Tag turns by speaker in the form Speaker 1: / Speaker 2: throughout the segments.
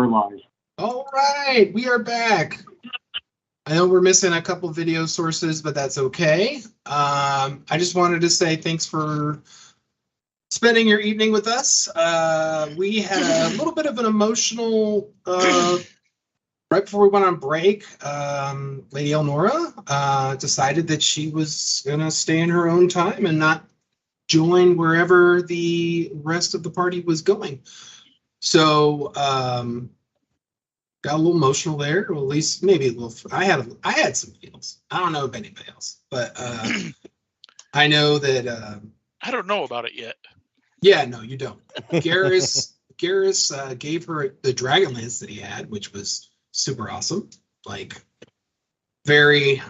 Speaker 1: we're live.
Speaker 2: All right, we are back. I know we're missing a couple video sources, but that's okay. I just wanted to say thanks for spending your evening with us. We had a little bit of an emotional, right before we went on break, Lady Elnora decided that she was going to stay in her own time and not join wherever the rest of the party was going. So, got a little emotional there, or at least maybe a little. I had some feels. I don't know if anybody else, but I know that.
Speaker 3: I don't know about it yet.
Speaker 2: Yeah, no, you don't. Garrus gave her the Dragonlance that he had, which was super awesome. Like, very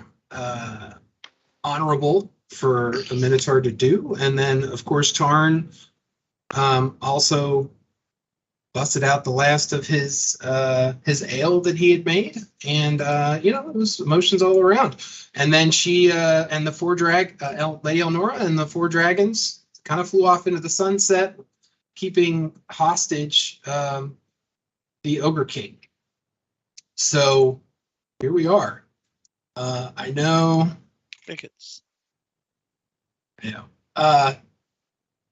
Speaker 2: honorable for a Minotaur to do. And then, of course, Tarn also busted out the last of his ale that he had made, and it was emotions all around. And then she and the Lady Elnora and the 4 dragons kind of flew off into the sunset, keeping hostage the Ogre King. So here we are. I know.
Speaker 3: Crickets.
Speaker 2: Yeah.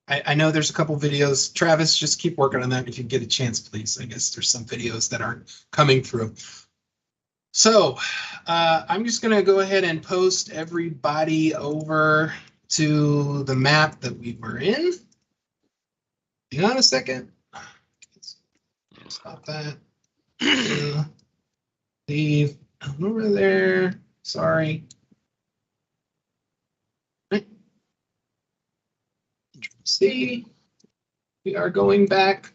Speaker 2: I know there's a couple videos. Travis, just keep working on that if you get a chance, please. I guess there's some videos that aren't coming through. So I'm just going to go ahead and post everybody over to the map that we were in. Hang on a second. Stop that. Leave over there. Sorry. See, we are going back.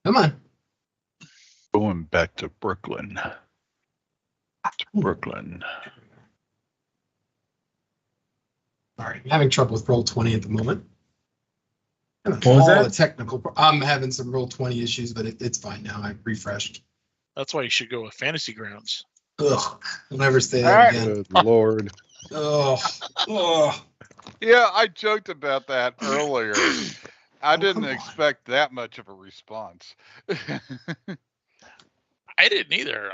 Speaker 2: Come on.
Speaker 4: Going back to Brooklyn. Brooklyn.
Speaker 2: Sorry, I'm having trouble with Roll20 at the moment.
Speaker 5: What was that?
Speaker 2: Technical. I'm having some Roll20 issues, but it's fine now. I refreshed.
Speaker 3: That's why you should go with Fantasy Grounds.
Speaker 2: Ugh, I'll never say that again.
Speaker 4: Good Lord.
Speaker 2: Oh.
Speaker 6: Yeah, I joked about that earlier. I didn't expect that much of a response.
Speaker 3: I didn't either.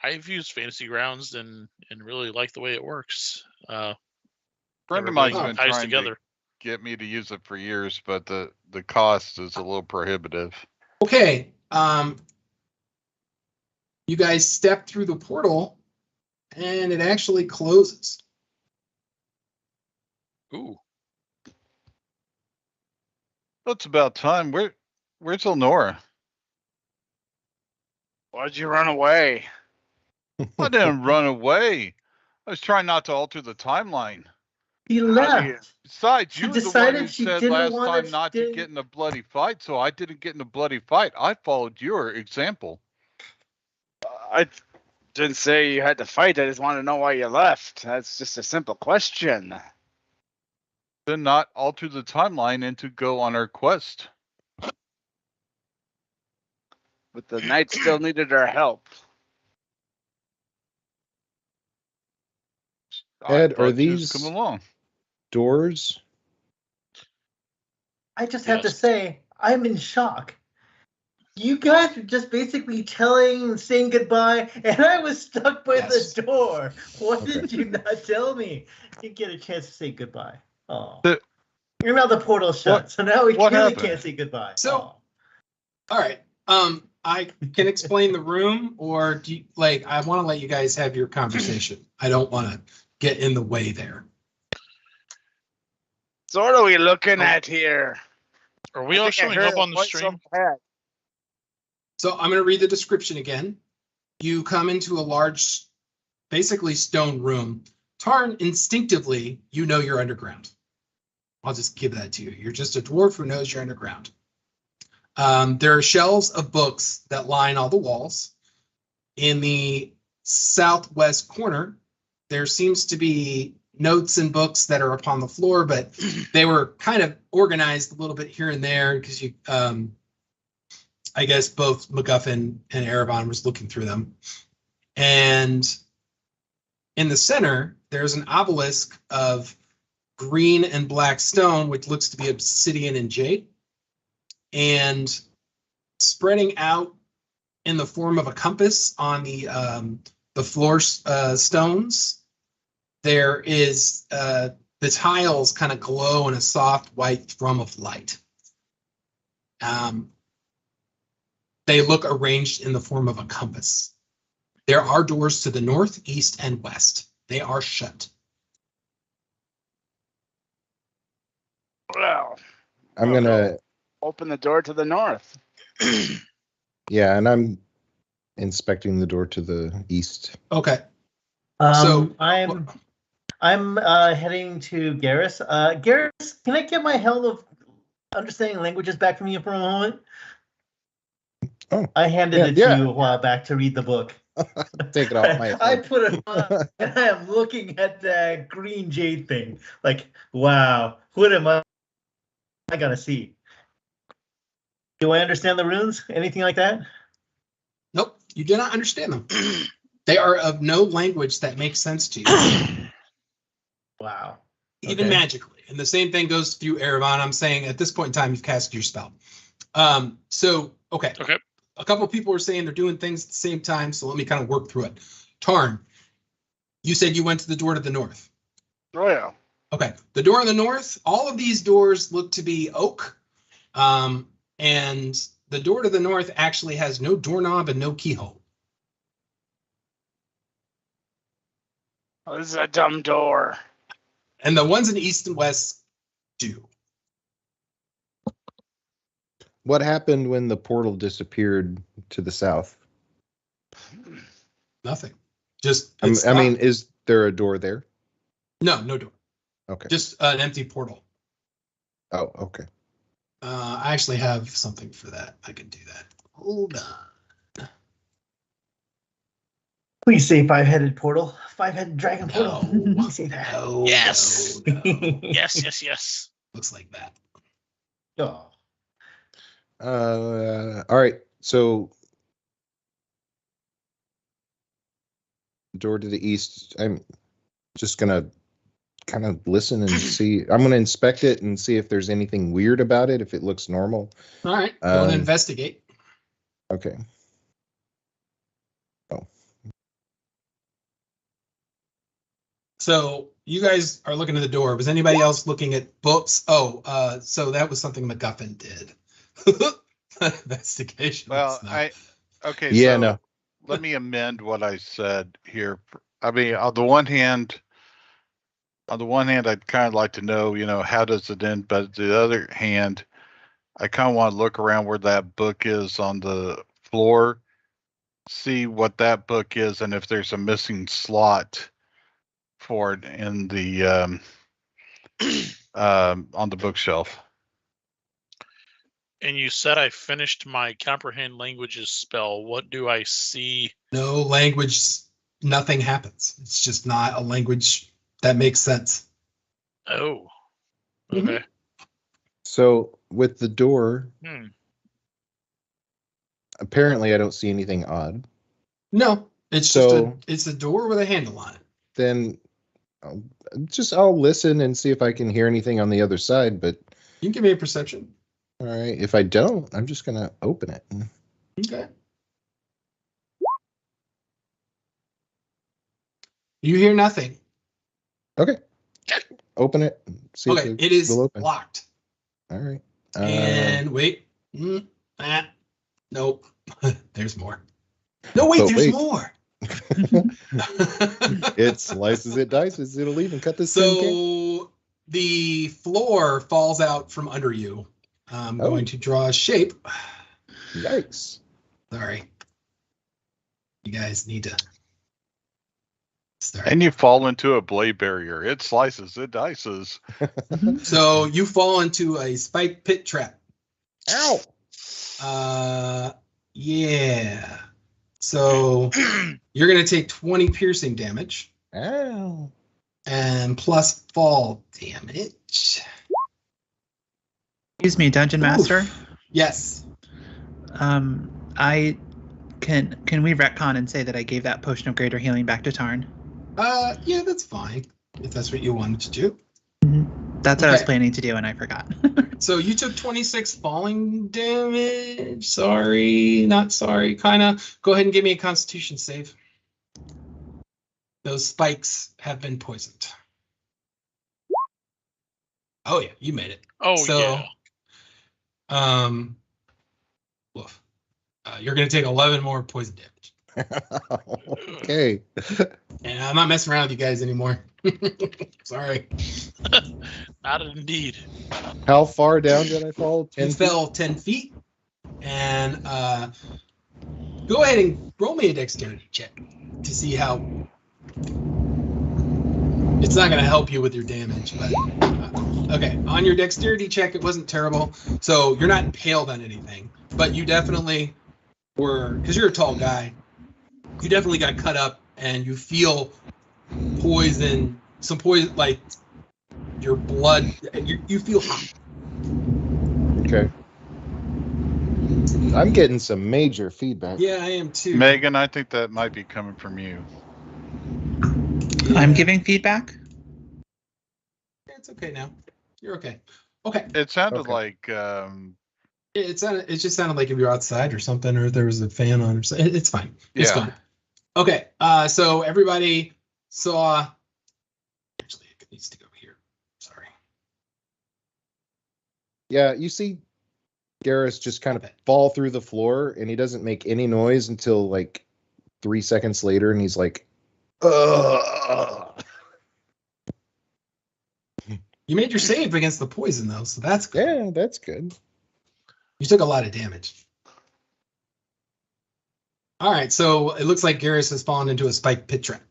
Speaker 3: I've used Fantasy Grounds and really like the way it works.
Speaker 6: Friend of mine's been
Speaker 3: ties
Speaker 6: trying
Speaker 3: together.
Speaker 6: to get me to use it for years, but the cost is a little prohibitive.
Speaker 2: Okay. You guys step through the portal, and it actually closes.
Speaker 3: Ooh.
Speaker 6: It's about time. Where's Elnora?
Speaker 7: Why'd you run away?
Speaker 6: I didn't run away. I was trying not to alter the timeline.
Speaker 5: He left.
Speaker 6: Besides,
Speaker 5: She
Speaker 6: you were the one
Speaker 5: decided
Speaker 6: who
Speaker 5: she
Speaker 6: said
Speaker 5: didn't
Speaker 6: last
Speaker 5: wanna
Speaker 6: time not to
Speaker 5: stay.
Speaker 6: get in a bloody fight, so I didn't get in a bloody fight. I followed your example.
Speaker 7: I didn't say you had to fight. I just want to know why you left. That's just a simple question.
Speaker 6: Then not alter the timeline and to go on our quest.
Speaker 7: But the knights still needed our help.
Speaker 4: Ed,
Speaker 6: I
Speaker 4: are
Speaker 6: thought you'd
Speaker 4: these
Speaker 6: come along?
Speaker 4: doors?
Speaker 5: I just have to
Speaker 3: Yes.
Speaker 5: say, I'm in shock. You guys were just basically saying goodbye, and I was stuck by
Speaker 2: Yes.
Speaker 5: the door. What
Speaker 4: Okay.
Speaker 5: did you not tell me? You get a chance to say goodbye. Oh.
Speaker 6: The-
Speaker 5: You're now the portal shut, so now we
Speaker 6: what
Speaker 5: really
Speaker 6: happened?
Speaker 5: can't say goodbye.
Speaker 2: So-
Speaker 5: Oh.
Speaker 2: All right. I can explain the room, or do you, I want to let you guys have your conversation. I don't want to get in the way there.
Speaker 7: So what are we looking at here?
Speaker 3: Are we all showing up on the stream?
Speaker 2: So I'm going to read the description again. You come into a large, basically stone room. Tarn, instinctively, you know you're underground. I'll just give that to you. You're just a dwarf who knows you're underground. There are shelves of books that line all the walls. In the southwest corner, there seems to be notes and books that are upon the floor, but they were kind of organized a little bit here and there because you, I guess both MacGuffin and Erebon was looking through them. And in the center, there's an obelisk of green and black stone, which looks to be obsidian and jade. And spreading out in the form of a compass on the floor stones. There is the tiles kind of glow in a soft white thrum of light. They look arranged in the form of a compass. There are doors to the north, east, and west. They are shut.
Speaker 7: Well,
Speaker 1: I'm gonna,
Speaker 7: open the door to the north.
Speaker 1: yeah, and I'm inspecting the door to the east.
Speaker 2: Okay. So-
Speaker 5: I'm heading to Garrus. Garrus, can I get my hell of understanding languages back from you for a moment?
Speaker 1: Oh,
Speaker 5: I handed
Speaker 1: yeah,
Speaker 5: it to
Speaker 1: yeah.
Speaker 5: you a while back to read the book.
Speaker 1: Take it off my
Speaker 5: I
Speaker 1: head.
Speaker 5: put it on and I am looking at that green jade thing. Like, wow, what am I gonna see? Do I understand the runes? Anything like that?
Speaker 2: Nope, you do not understand them. They are of no language that makes sense to you,
Speaker 5: Wow.
Speaker 2: even
Speaker 5: Okay.
Speaker 2: magically. And the same thing goes through Erevan. I'm saying at this point in time, you've cast your spell. Okay.
Speaker 3: Okay.
Speaker 2: A couple of people were saying they're doing things at the same time, so let me kind of work through it. Tarn, you said you went to the door to the north.
Speaker 7: Oh yeah.
Speaker 2: Okay, the door in the north, all of these doors look to be oak. And the door to the north actually has no doorknob and no keyhole.
Speaker 7: Oh, this is a dumb door.
Speaker 2: And the ones in the east and west do.
Speaker 1: What happened when the portal disappeared to the south?
Speaker 2: Nothing. Just,
Speaker 1: I
Speaker 2: it's
Speaker 1: mean,
Speaker 2: locked.
Speaker 1: is there a door there?
Speaker 2: No door.
Speaker 1: Okay.
Speaker 2: Just an empty portal.
Speaker 1: Oh, okay.
Speaker 2: I actually have something for that. I can do that. Hold on.
Speaker 5: Please say five-headed portal. Five-headed dragon portal.
Speaker 2: No.
Speaker 5: Please say that.
Speaker 2: No.
Speaker 3: Yes.
Speaker 2: no.
Speaker 3: Yes.
Speaker 2: Looks like that.
Speaker 5: Oh.
Speaker 1: All right. So door to the east. I'm just gonna kind of listen and see. I'm gonna inspect it and see if there's anything weird about it. If it looks normal.
Speaker 2: All right. Go and
Speaker 1: Um,
Speaker 2: investigate.
Speaker 1: Okay.
Speaker 2: So you guys are looking at the door. Was anybody else looking at books? Oh, so that was something MacGuffin did. Investigation.
Speaker 6: Well,
Speaker 2: It's not-
Speaker 6: okay.
Speaker 1: Yeah.
Speaker 6: So
Speaker 1: No.
Speaker 6: let me amend what I said here. I mean, on the one hand, I'd kind of like to know, how does it end? But the other hand, I kind of want to look around where that book is on the floor, see what that book is, and if there's a missing slot for it in the on the bookshelf.
Speaker 3: And you said I finished my comprehend languages spell. What do I see?
Speaker 2: No language, nothing happens. It's just not a language that makes sense.
Speaker 3: Oh.
Speaker 2: Mhm.
Speaker 3: Okay.
Speaker 1: So with the door,
Speaker 3: Hmm.
Speaker 1: apparently I don't see anything odd.
Speaker 2: No, it's
Speaker 1: So-
Speaker 2: it's a door with a handle on it.
Speaker 1: Then I'll listen and see if I can hear anything on the other side. But
Speaker 2: You can give me a perception.
Speaker 1: all right, if I don't, I'm just gonna open it.
Speaker 2: Okay. You hear nothing.
Speaker 1: Okay. Open it. See
Speaker 2: Okay,
Speaker 1: if
Speaker 2: it is
Speaker 1: will open.
Speaker 2: locked.
Speaker 1: All right.
Speaker 2: And wait. Nope. There's more. No, wait,
Speaker 1: But
Speaker 2: there's
Speaker 1: wait.
Speaker 2: more.
Speaker 1: It slices, it dices, it'll even cut this tin can.
Speaker 2: So the floor falls out from under you. I'm
Speaker 1: Oh.
Speaker 2: going to draw a shape.
Speaker 1: Yikes.
Speaker 2: Sorry. You guys need to start.
Speaker 6: And you fall into a blade barrier. It slices, it dices.
Speaker 2: So you fall into a spike pit trap.
Speaker 1: Ow.
Speaker 2: Yeah. So you're going to take 20 piercing damage
Speaker 1: Ow.
Speaker 2: and plus fall damage.
Speaker 8: Excuse me, Dungeon Master.
Speaker 2: Yes.
Speaker 8: I can we retcon and say that I gave that potion of greater healing back to Tarn?
Speaker 2: Yeah, that's fine. If that's what you wanted to do.
Speaker 8: That's what I was
Speaker 2: Okay.
Speaker 8: planning to do, and I forgot.
Speaker 2: So you took 26 falling damage. Sorry, not sorry. Kinda. Go ahead and give me a Constitution save. Those spikes have been poisoned. Oh yeah, you made it.
Speaker 3: Oh
Speaker 2: So,
Speaker 3: yeah.
Speaker 2: woof. You're gonna take 11 more poison damage.
Speaker 1: Okay.
Speaker 2: And I'm not messing around with you guys anymore. Sorry.
Speaker 3: Not indeed.
Speaker 1: How far down did I fall? 10
Speaker 2: You
Speaker 1: feet?
Speaker 2: fell 10 feet. And go ahead and roll me a dexterity check to see how. It's not going to help you with your damage, but okay. On your dexterity check, it wasn't terrible. So you're not impaled on anything, but you definitely were, because you're a tall guy, you definitely got cut up and you feel poison, some poison, like your blood, you feel hot.
Speaker 1: Okay. I'm getting some major feedback.
Speaker 2: Yeah, I am too.
Speaker 6: Megan, I think that might be coming from you.
Speaker 8: I'm giving feedback.
Speaker 2: It's okay now. You're okay. Okay.
Speaker 6: It sounded
Speaker 1: Okay.
Speaker 6: like
Speaker 2: It just sounded like if you're outside or something, or if there was a fan on or something. It's fine. It's
Speaker 6: Yeah.
Speaker 2: fine. Okay. So everybody saw. Actually, it needs to go here. Sorry.
Speaker 1: Yeah, you see Garrus just kind of
Speaker 2: Okay.
Speaker 1: fall through the floor, and he doesn't make any noise until like 3 seconds later, and he's like, ugh.
Speaker 2: You made your save against the poison though, so that's good.
Speaker 1: Yeah, that's good.
Speaker 2: You took a lot of damage. All right, so it looks like Garrus has fallen into a spike pit trap.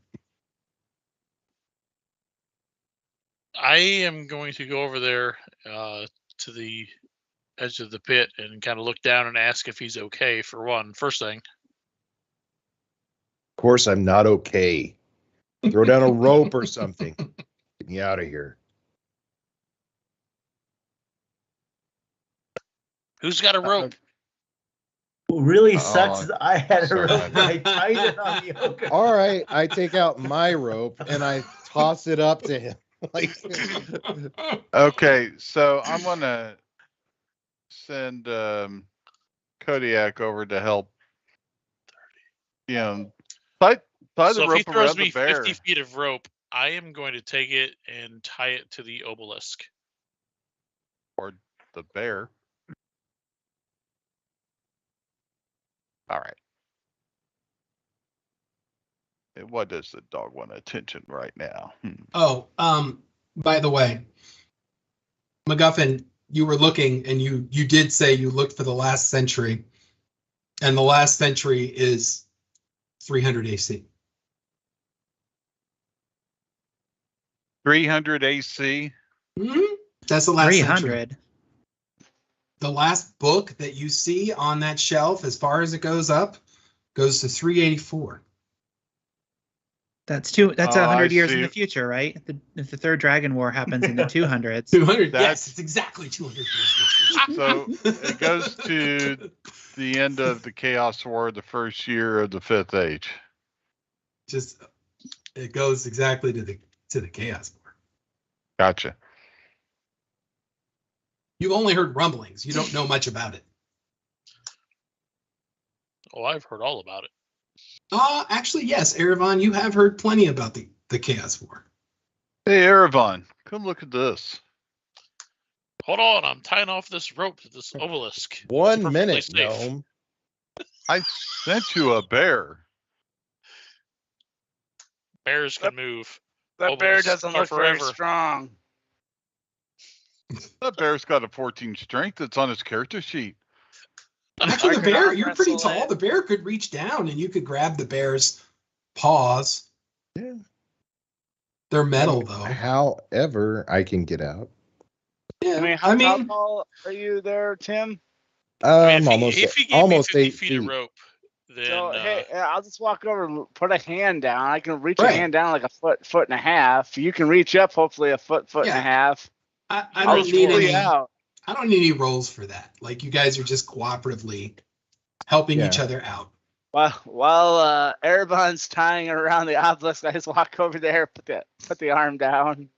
Speaker 3: I am going to go over there to the edge of the pit and kind of look down and ask if he's okay. For one, first thing.
Speaker 1: Of course, I'm not okay. Throw down a rope or something. Get me out of here.
Speaker 3: Who's got a rope?
Speaker 5: What really
Speaker 6: Oh,
Speaker 5: sucks is I had a
Speaker 6: sorry.
Speaker 5: rope and I tied it on the ogre.
Speaker 1: All right, I take out my rope and I toss it up to him. Like,
Speaker 6: Okay, so I'm gonna send Kodiak over to help. You know, tie
Speaker 3: So
Speaker 6: the
Speaker 3: if he
Speaker 6: rope
Speaker 3: throws
Speaker 6: around
Speaker 3: me
Speaker 6: the bear.
Speaker 3: 50 feet of rope, I am going to take it and tie it to the obelisk.
Speaker 6: Or the bear. All right. What does the dog want attention right now?
Speaker 2: Oh, by the way, MacGuffin, you were looking and you did say you looked for the last century, and the last century is 300 AC.
Speaker 6: 300 AC.
Speaker 2: That's the last century.
Speaker 8: 300.
Speaker 2: The last book that you see on that shelf, as far as it goes up, goes to 384.
Speaker 8: That's
Speaker 6: Oh,
Speaker 8: 100
Speaker 6: I
Speaker 8: years in
Speaker 6: see.
Speaker 8: the future, right? If the third Dragon War happens in the 200s.
Speaker 2: 200.
Speaker 6: That's-
Speaker 2: Yes, it's exactly 200 years.
Speaker 6: So it goes to the end of the Chaos War, the first year of the Fifth Age.
Speaker 2: Just it goes exactly to the Chaos War.
Speaker 6: Gotcha.
Speaker 2: You've only heard rumblings. You don't know much about it.
Speaker 3: Oh, I've heard all about it.
Speaker 2: Actually, yes, Erevan, you have heard plenty about the Chaos War.
Speaker 6: Hey, Erevan, come look at this.
Speaker 3: Hold on, I'm tying off this rope to this obelisk. It's
Speaker 1: 1
Speaker 3: perfectly
Speaker 1: minute,
Speaker 3: safe.
Speaker 1: gnome.
Speaker 6: I sent you a bear.
Speaker 3: Bears can move.
Speaker 7: That bear
Speaker 3: Obelisks
Speaker 7: doesn't
Speaker 3: are
Speaker 7: look very
Speaker 3: forever.
Speaker 7: strong.
Speaker 6: That bear's got a 14 strength. It's on his character sheet.
Speaker 2: Actually, the
Speaker 7: I could
Speaker 2: bear,
Speaker 7: arm
Speaker 2: you're pretty
Speaker 7: wrestle
Speaker 2: tall.
Speaker 7: it.
Speaker 2: The bear could reach down and you could grab the bear's paws.
Speaker 1: Yeah.
Speaker 2: They're metal, though.
Speaker 1: However, I can get out.
Speaker 2: Yeah,
Speaker 7: I mean, how tall are you there, Tim?
Speaker 3: I
Speaker 1: I'm
Speaker 3: mean,
Speaker 1: almost
Speaker 3: if he gave
Speaker 1: almost
Speaker 3: me 50
Speaker 1: 8
Speaker 3: feet
Speaker 1: feet.
Speaker 3: of rope, then
Speaker 7: So hey, I'll just walk over and put a hand down. I can reach a
Speaker 2: Right.
Speaker 7: hand down like a foot and a half. You can reach up hopefully a foot and
Speaker 2: Yeah.
Speaker 7: a half.
Speaker 2: I
Speaker 7: I'll
Speaker 2: don't
Speaker 7: just
Speaker 2: need
Speaker 7: pull you
Speaker 2: any.
Speaker 7: out.
Speaker 2: I don't need any roles for that. Like you guys are just cooperatively helping
Speaker 1: Yeah.
Speaker 2: each other out.
Speaker 7: While Erevan's tying around the obelisk, I just walk over there, put the arm down.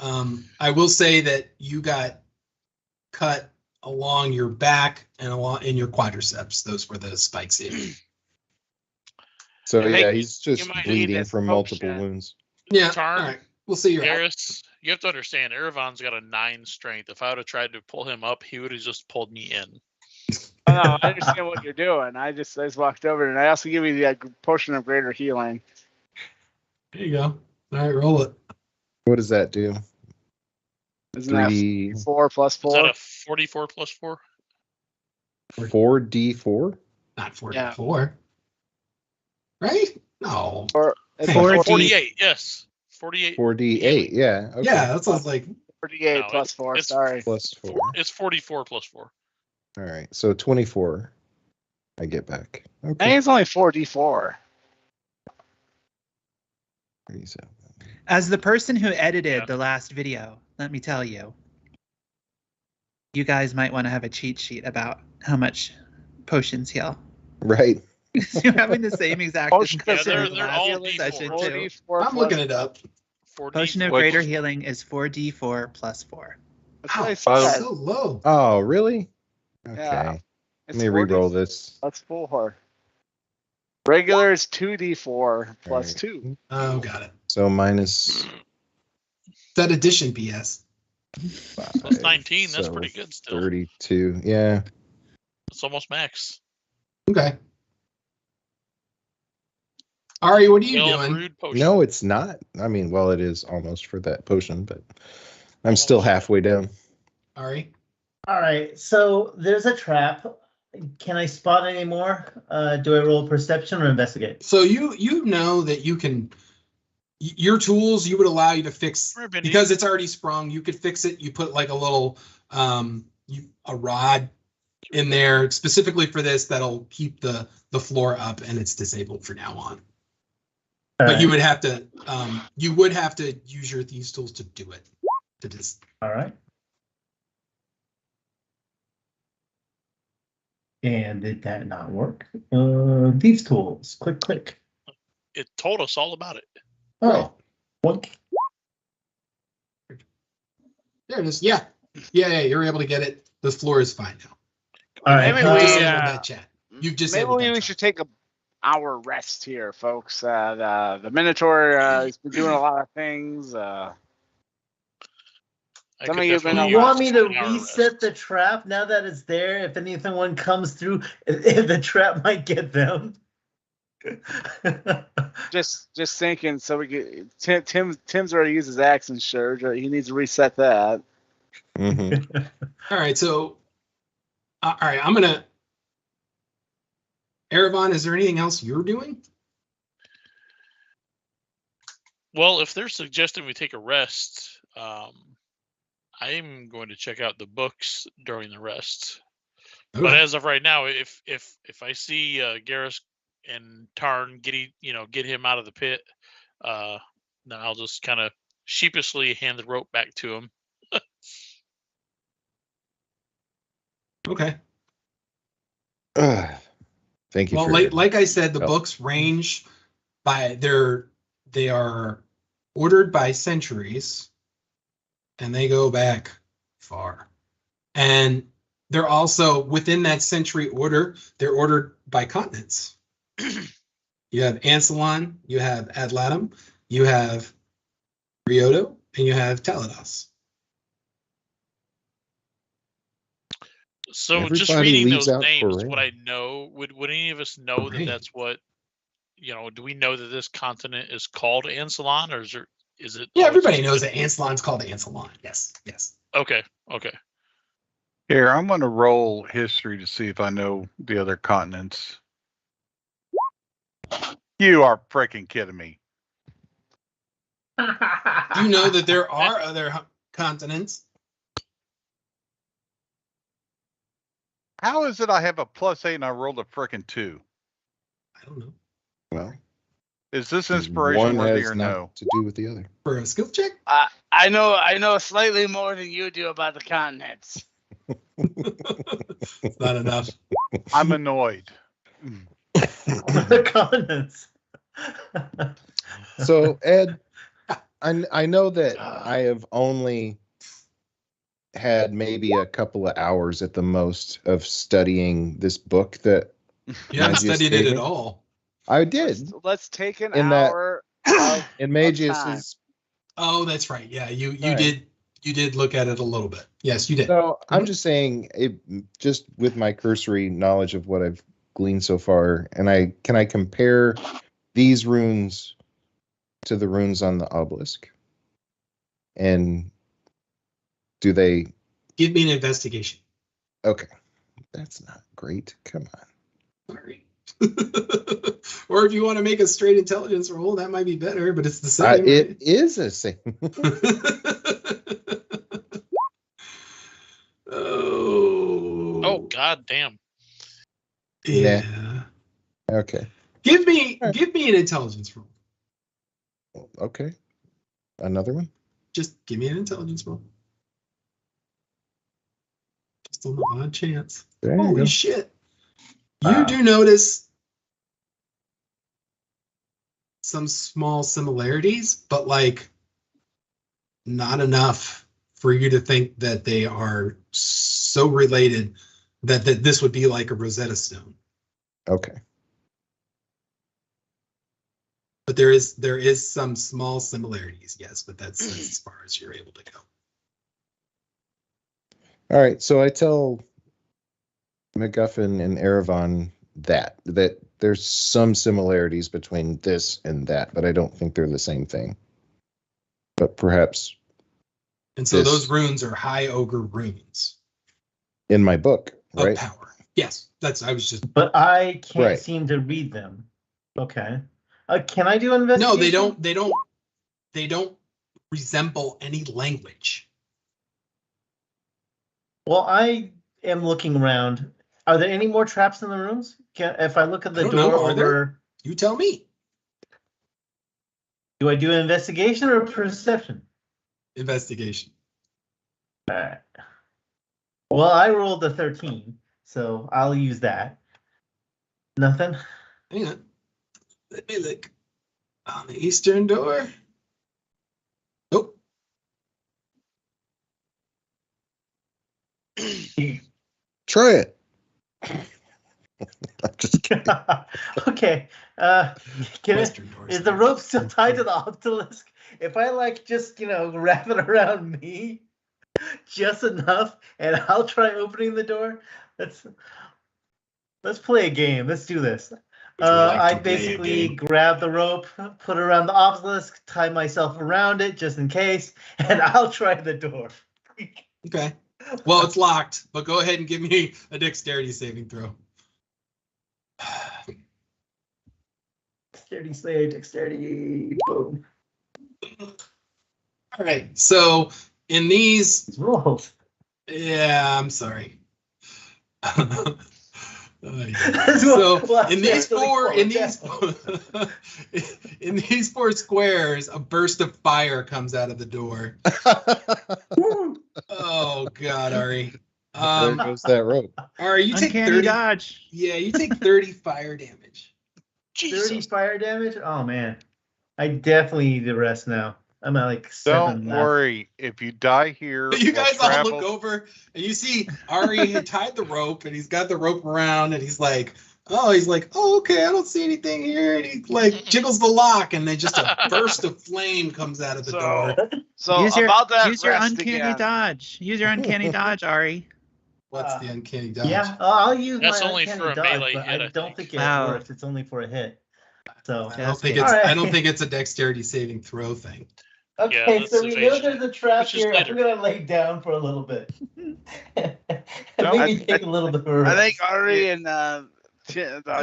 Speaker 2: I will say that you got cut along your back and along in your quadriceps. Those were the spikes in.
Speaker 1: So
Speaker 7: I think
Speaker 1: yeah, he's just
Speaker 7: might need
Speaker 1: bleeding
Speaker 7: this
Speaker 1: from multiple
Speaker 7: potion.
Speaker 1: wounds.
Speaker 2: Yeah.
Speaker 3: Tarn,
Speaker 2: All right. We'll see you out.
Speaker 3: Garrus, you have to understand, Erevan's got a 9 strength. If I would have tried to pull him up, he would have just pulled me in.
Speaker 7: Oh, no, I understand what you're doing. I just walked over, and I also give you the potion of greater healing.
Speaker 2: There you go. All right, roll it.
Speaker 1: What does that do?
Speaker 7: Isn't that
Speaker 1: 3,
Speaker 7: 4 plus
Speaker 3: Is that
Speaker 7: 4?
Speaker 3: a 44 plus 4?
Speaker 1: 4d4?
Speaker 2: Not 44.
Speaker 7: Yeah.
Speaker 2: Right? No.
Speaker 7: It's
Speaker 8: Four
Speaker 7: a
Speaker 8: D-
Speaker 3: 48, yes. 48.
Speaker 1: 4d8, yeah. Okay.
Speaker 2: Yeah, that's what I was like.
Speaker 7: 48
Speaker 3: No,
Speaker 7: plus 4.
Speaker 3: it's-
Speaker 7: Sorry.
Speaker 1: Plus 4.
Speaker 3: It's 44 plus 4.
Speaker 1: All right, so 24 I get back.
Speaker 7: I think
Speaker 1: Okay.
Speaker 7: it's only 4d4.
Speaker 1: 37.
Speaker 8: As the person who edited
Speaker 3: Yeah.
Speaker 8: the last video, let me tell you, you guys might want to have a cheat sheet about how much potions heal.
Speaker 1: Right.
Speaker 8: You're having the same exact
Speaker 7: Potion
Speaker 8: discussion
Speaker 3: they're-
Speaker 8: as the
Speaker 3: they're
Speaker 8: last
Speaker 3: all
Speaker 8: session
Speaker 3: D4.
Speaker 8: too.
Speaker 7: 4d4
Speaker 2: I'm looking it up.
Speaker 3: 4D.
Speaker 8: Potion of
Speaker 6: Which-
Speaker 8: greater healing is 4d4 plus 4.
Speaker 7: That's what I
Speaker 2: Wow,
Speaker 7: said.
Speaker 2: so low.
Speaker 1: Oh, really? Okay.
Speaker 7: Yeah.
Speaker 1: Let
Speaker 7: It's
Speaker 1: me re-roll
Speaker 7: 4D4
Speaker 1: this.
Speaker 7: plus 4. Regular is 2d4 plus
Speaker 1: Alright.
Speaker 7: 2.
Speaker 2: Oh, got it.
Speaker 1: So minus
Speaker 2: That addition BS.
Speaker 1: 5,
Speaker 3: 19, that's
Speaker 1: so
Speaker 3: pretty good still.
Speaker 1: 32. Yeah.
Speaker 3: It's almost max.
Speaker 2: Okay. Ari, what are you
Speaker 3: Well,
Speaker 2: doing?
Speaker 3: rude potion.
Speaker 1: No, it's not. I mean, well, it is almost for that potion, but I'm still halfway down.
Speaker 2: Ari?
Speaker 5: All right, so there's a trap. Can I spot any more? Do I roll perception or investigate?
Speaker 2: So you know that you can your tools you would allow you to fix
Speaker 3: Right, Benny.
Speaker 2: because it's already sprung, you could fix it. You put like a little a rod in there specifically for this that'll keep the floor up and it's disabled from now on. But you would have to use your thieves tools to do it. To just
Speaker 5: All right. And did that not work? These tools. Click, click.
Speaker 3: It told us all about it.
Speaker 5: Oh, what?
Speaker 2: there it is. Yeah. You're able to get it. The floor is fine now.
Speaker 5: All right.
Speaker 7: Maybe
Speaker 2: You've
Speaker 7: we,
Speaker 2: disabled
Speaker 7: uh,
Speaker 2: that chat. You've
Speaker 7: Maybe
Speaker 2: disabled that
Speaker 7: we
Speaker 2: chat.
Speaker 7: should take a hour rest here, folks. The Minotaur has been doing a lot of things.
Speaker 3: I
Speaker 7: Some
Speaker 3: could
Speaker 7: of you have been
Speaker 3: definitely
Speaker 5: You
Speaker 7: on-
Speaker 3: use
Speaker 5: want me to
Speaker 3: an hour
Speaker 5: reset
Speaker 3: rest.
Speaker 5: the trap now that it's there? If anyone comes through, if the trap might get them.
Speaker 7: just thinking. So we get Tim's already used his action surge. He needs to reset that.
Speaker 1: Mhm.
Speaker 2: All right, so all right, I'm gonna Erevan, is there anything else you're doing?
Speaker 3: Well, if they're suggesting we take a rest, I'm going to check out the books during the rest. But
Speaker 2: Okay.
Speaker 3: as of right now, if I see Garrus and Tarn get him out of the pit, then I'll just kind of sheepishly hand the rope back to him.
Speaker 2: Okay.
Speaker 1: Thank you.
Speaker 2: Well,
Speaker 1: for
Speaker 2: like I said, the
Speaker 1: help.
Speaker 2: books range by they are ordered by centuries, and they go back far. And they're also within that century order. They're ordered by continents. You have Ansalon, you have Adlatum, you have Riodo, and you have Talados.
Speaker 3: So just
Speaker 1: Everybody
Speaker 3: reading
Speaker 1: leaves
Speaker 3: those
Speaker 1: out
Speaker 3: names,
Speaker 1: Korea.
Speaker 3: would I know? Would any of us know that
Speaker 2: Korea.
Speaker 3: that's what? Do we know that this continent is called Ansalon, or is it?
Speaker 2: Yeah,
Speaker 3: always
Speaker 2: everybody
Speaker 3: just-
Speaker 2: knows that Ansalon's called Ansalon. Yes, yes.
Speaker 3: Okay.
Speaker 6: Here, I'm going to roll history to see if I know the other continents. You are freaking kidding me.
Speaker 2: Do you know that there are other continents?
Speaker 6: How is it I have a +8 and I rolled a freaking 2?
Speaker 2: I don't know.
Speaker 1: Well,
Speaker 6: Is this
Speaker 1: one
Speaker 6: inspiration worthy
Speaker 1: has
Speaker 6: or
Speaker 1: not
Speaker 6: no?
Speaker 1: to do with the other.
Speaker 2: For a skill check?
Speaker 7: I know slightly more than you do about the continents.
Speaker 2: It's not enough.
Speaker 6: I'm annoyed.
Speaker 5: The comments.
Speaker 1: So Ed, I know that I have only had maybe a couple of hours at the most of studying this book that
Speaker 2: You haven't
Speaker 1: Magius
Speaker 2: studied it
Speaker 1: gave
Speaker 2: at
Speaker 1: me.
Speaker 2: all.
Speaker 1: I did.
Speaker 7: Let's take an
Speaker 1: In that-
Speaker 7: hour of
Speaker 1: And
Speaker 7: time.
Speaker 1: Magius's.
Speaker 2: Oh, that's right. Yeah, you
Speaker 1: Right.
Speaker 2: did look at it a little bit. Yes, you did.
Speaker 1: So I'm
Speaker 2: Mhm.
Speaker 1: just saying, just with my cursory knowledge of what I've gleaned so far, and can I compare these runes to the runes on the obelisk? And do they?
Speaker 2: Give me an investigation.
Speaker 1: Okay, that's not great. Come on.
Speaker 2: Sorry. Or if you want to make a straight intelligence roll, that might be better, but it's the same.
Speaker 1: It is a same.
Speaker 2: Oh.
Speaker 3: Oh god damn.
Speaker 2: Yeah.
Speaker 1: Okay.
Speaker 2: Give me an intelligence roll.
Speaker 1: Okay. Another one.
Speaker 2: Just give me an intelligence roll. Just on the odd chance.
Speaker 1: There you
Speaker 2: Holy
Speaker 1: go.
Speaker 2: shit.
Speaker 5: Wow.
Speaker 2: You do notice some small similarities, but like not enough for you to think that they are so related that this would be like a Rosetta Stone.
Speaker 1: Okay.
Speaker 2: But there is some small similarities, yes, but that's as far as you're able to go.
Speaker 1: All right. So I tell MacGuffin and Erevan that there's some similarities between this and that, but I don't think they're the same thing. But perhaps
Speaker 2: And so
Speaker 1: This-
Speaker 2: those runes are high ogre runes
Speaker 1: in my book,
Speaker 2: of
Speaker 1: right?
Speaker 2: power. Yes, I was just
Speaker 5: But I can't
Speaker 1: Right.
Speaker 5: seem to read them. Okay. Can I do investigation?
Speaker 2: no, they don't resemble any language.
Speaker 5: Well, I am looking around. Are there any more traps in the rooms? If I look at the
Speaker 2: I don't
Speaker 5: door
Speaker 2: know, are there?
Speaker 5: over,
Speaker 2: You tell me.
Speaker 5: do I do an investigation or perception?
Speaker 2: Investigation.
Speaker 5: All right. Well, I rolled a 13, so I'll use that. Nothing.
Speaker 2: Hang on. Let me look on the eastern door. Oh,
Speaker 1: Try it. I'm just kidding.
Speaker 5: Okay. Can it,
Speaker 2: western door.
Speaker 5: is the rope still tied to the obelisk? If I like just wrap it around me, just enough, and I'll try opening the door. Let's play a game. Let's do this.
Speaker 2: Would you like to
Speaker 5: I
Speaker 2: play a
Speaker 5: basically
Speaker 2: game?
Speaker 5: grab the rope, put it around the obelisk, tie myself around it just in case, and I'll try the door.
Speaker 2: Okay. Well, it's locked, but go ahead and give me a dexterity saving throw.
Speaker 5: Dexterity save, dexterity, boom.
Speaker 2: All right. So in these,
Speaker 5: It's rolled.
Speaker 2: yeah, I'm sorry. Oh, yeah.
Speaker 5: That's
Speaker 2: So
Speaker 5: what- well,
Speaker 2: in these
Speaker 5: that's really
Speaker 2: in these four squares, a burst of fire comes out of the door. Oh God, Ari.
Speaker 1: There goes that rope.
Speaker 2: Ari, you take
Speaker 8: Uncanny
Speaker 2: 30.
Speaker 8: dodge.
Speaker 2: Yeah, you take 30 fire damage.
Speaker 5: 30
Speaker 3: Jesus.
Speaker 5: fire damage? Oh man. I definitely need to rest now. I'm at like 7
Speaker 6: Don't
Speaker 5: left.
Speaker 6: worry. If you die here,
Speaker 2: You
Speaker 6: we'll
Speaker 2: guys all
Speaker 6: travel-
Speaker 2: look over and you see Ari had tied the rope and he's got the rope around and he's like, oh, okay, I don't see anything here. And he like jiggles the lock and then just a burst of flame comes out of the door.
Speaker 7: So
Speaker 8: use your,
Speaker 7: about that
Speaker 8: use your
Speaker 7: rest
Speaker 8: uncanny
Speaker 7: again.
Speaker 8: dodge. Use your uncanny dodge, Ari.
Speaker 2: What's the uncanny dodge?
Speaker 5: Yeah, I'll use
Speaker 3: That's
Speaker 5: my
Speaker 3: only
Speaker 5: uncanny
Speaker 3: for a
Speaker 5: dodge,
Speaker 3: melee
Speaker 5: but
Speaker 3: hit,
Speaker 5: I
Speaker 3: I
Speaker 5: don't
Speaker 3: think.
Speaker 5: think it
Speaker 8: Wow.
Speaker 5: works. It's only for a hit. So
Speaker 2: I don't think
Speaker 8: Just
Speaker 2: it's
Speaker 5: kidding.
Speaker 2: I don't think it's a dexterity saving throw thing.
Speaker 5: okay,
Speaker 3: that's
Speaker 5: so we know
Speaker 3: evasion,
Speaker 5: there's a trap
Speaker 3: which is
Speaker 5: here.
Speaker 3: later.
Speaker 5: I'm gonna lay down for a little bit. And
Speaker 6: No,
Speaker 5: maybe take a little bit of a
Speaker 7: I think
Speaker 5: rest.
Speaker 7: Ari and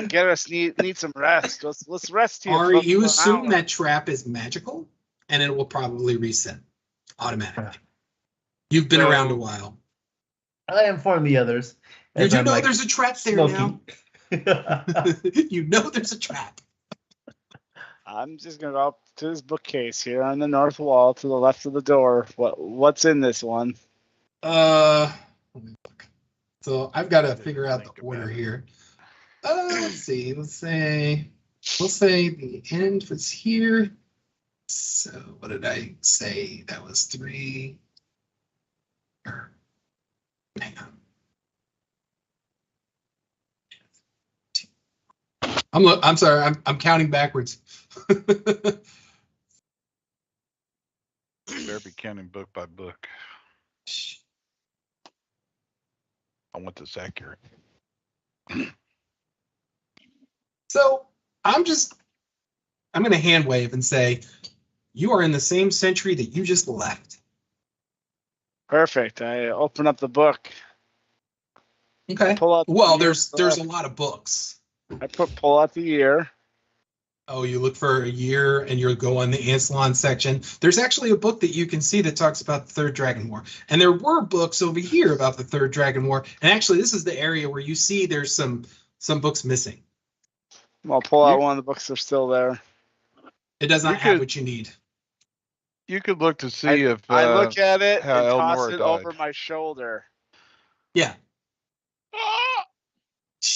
Speaker 7: Garrus need some rest. Let's rest here.
Speaker 2: Ari,
Speaker 7: for
Speaker 2: you
Speaker 7: an
Speaker 2: assume
Speaker 7: hour.
Speaker 2: that trap is magical and it will probably reset automatically. You've been
Speaker 7: So-
Speaker 2: around a while.
Speaker 5: I inform the others.
Speaker 2: You
Speaker 5: as
Speaker 2: do
Speaker 5: I'm,
Speaker 2: know
Speaker 5: like,
Speaker 2: there's a trap there
Speaker 5: smoking.
Speaker 2: now. You know there's a trap.
Speaker 7: I'm just gonna go up to this bookcase here on the north wall to the left of the door. What's in this one?
Speaker 2: Let me look. So I've got to figure out the
Speaker 6: Think
Speaker 2: order
Speaker 6: about it.
Speaker 2: here. Let's see. We'll say the end was here. So what did I say? That was 3. Hang on. I'm sorry. I'm counting backwards.
Speaker 6: Better be counting book by book. I want this accurate.
Speaker 2: So I'm going to hand wave and say, you are in the same century that you just left.
Speaker 7: Perfect. I open up the book.
Speaker 2: Okay.
Speaker 7: Pull out.
Speaker 2: Well,
Speaker 7: the
Speaker 2: there's
Speaker 7: year.
Speaker 2: a lot of books.
Speaker 7: Pull out the year.
Speaker 2: Oh, you look for a year and you'll go on the Ancelon section. There's actually a book that you can see that talks about the Third Dragon War. And there were books over here about the Third Dragon War. And actually, this is the area where you see there's some books missing.
Speaker 7: I'll pull out one of the books that are still there.
Speaker 2: It does not have what you need.
Speaker 6: You could look to see if
Speaker 7: I look at it
Speaker 6: how
Speaker 7: and toss
Speaker 6: Elnora
Speaker 7: it
Speaker 6: died.
Speaker 7: over my shoulder.
Speaker 2: Yeah.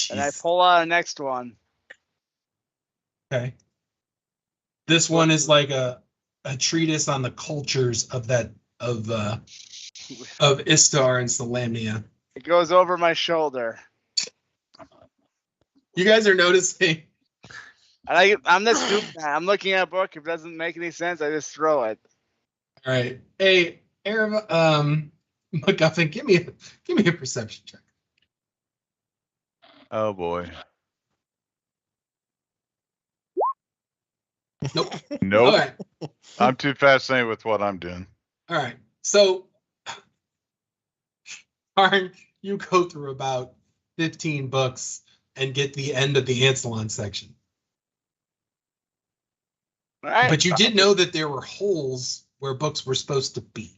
Speaker 7: And I
Speaker 2: Jeez.
Speaker 7: pull out the next one.
Speaker 2: Okay. This one is like a treatise on the cultures of Istar and Solamnia.
Speaker 7: It goes over my shoulder.
Speaker 2: You guys are noticing.
Speaker 7: And I'm this stupid. I'm looking at a book. If it doesn't make any sense, I just throw it.
Speaker 2: All right. Hey, Aaron, MacGuffin, give me a perception check.
Speaker 6: Oh boy.
Speaker 2: Nope.
Speaker 6: Nope.
Speaker 2: All right.
Speaker 6: I'm too fascinated with what I'm doing.
Speaker 2: All right. So, Arn, you go through about 15 books and get the end of the Ancelon section.
Speaker 7: All right.
Speaker 2: But you did know that there were holes where books were supposed to be.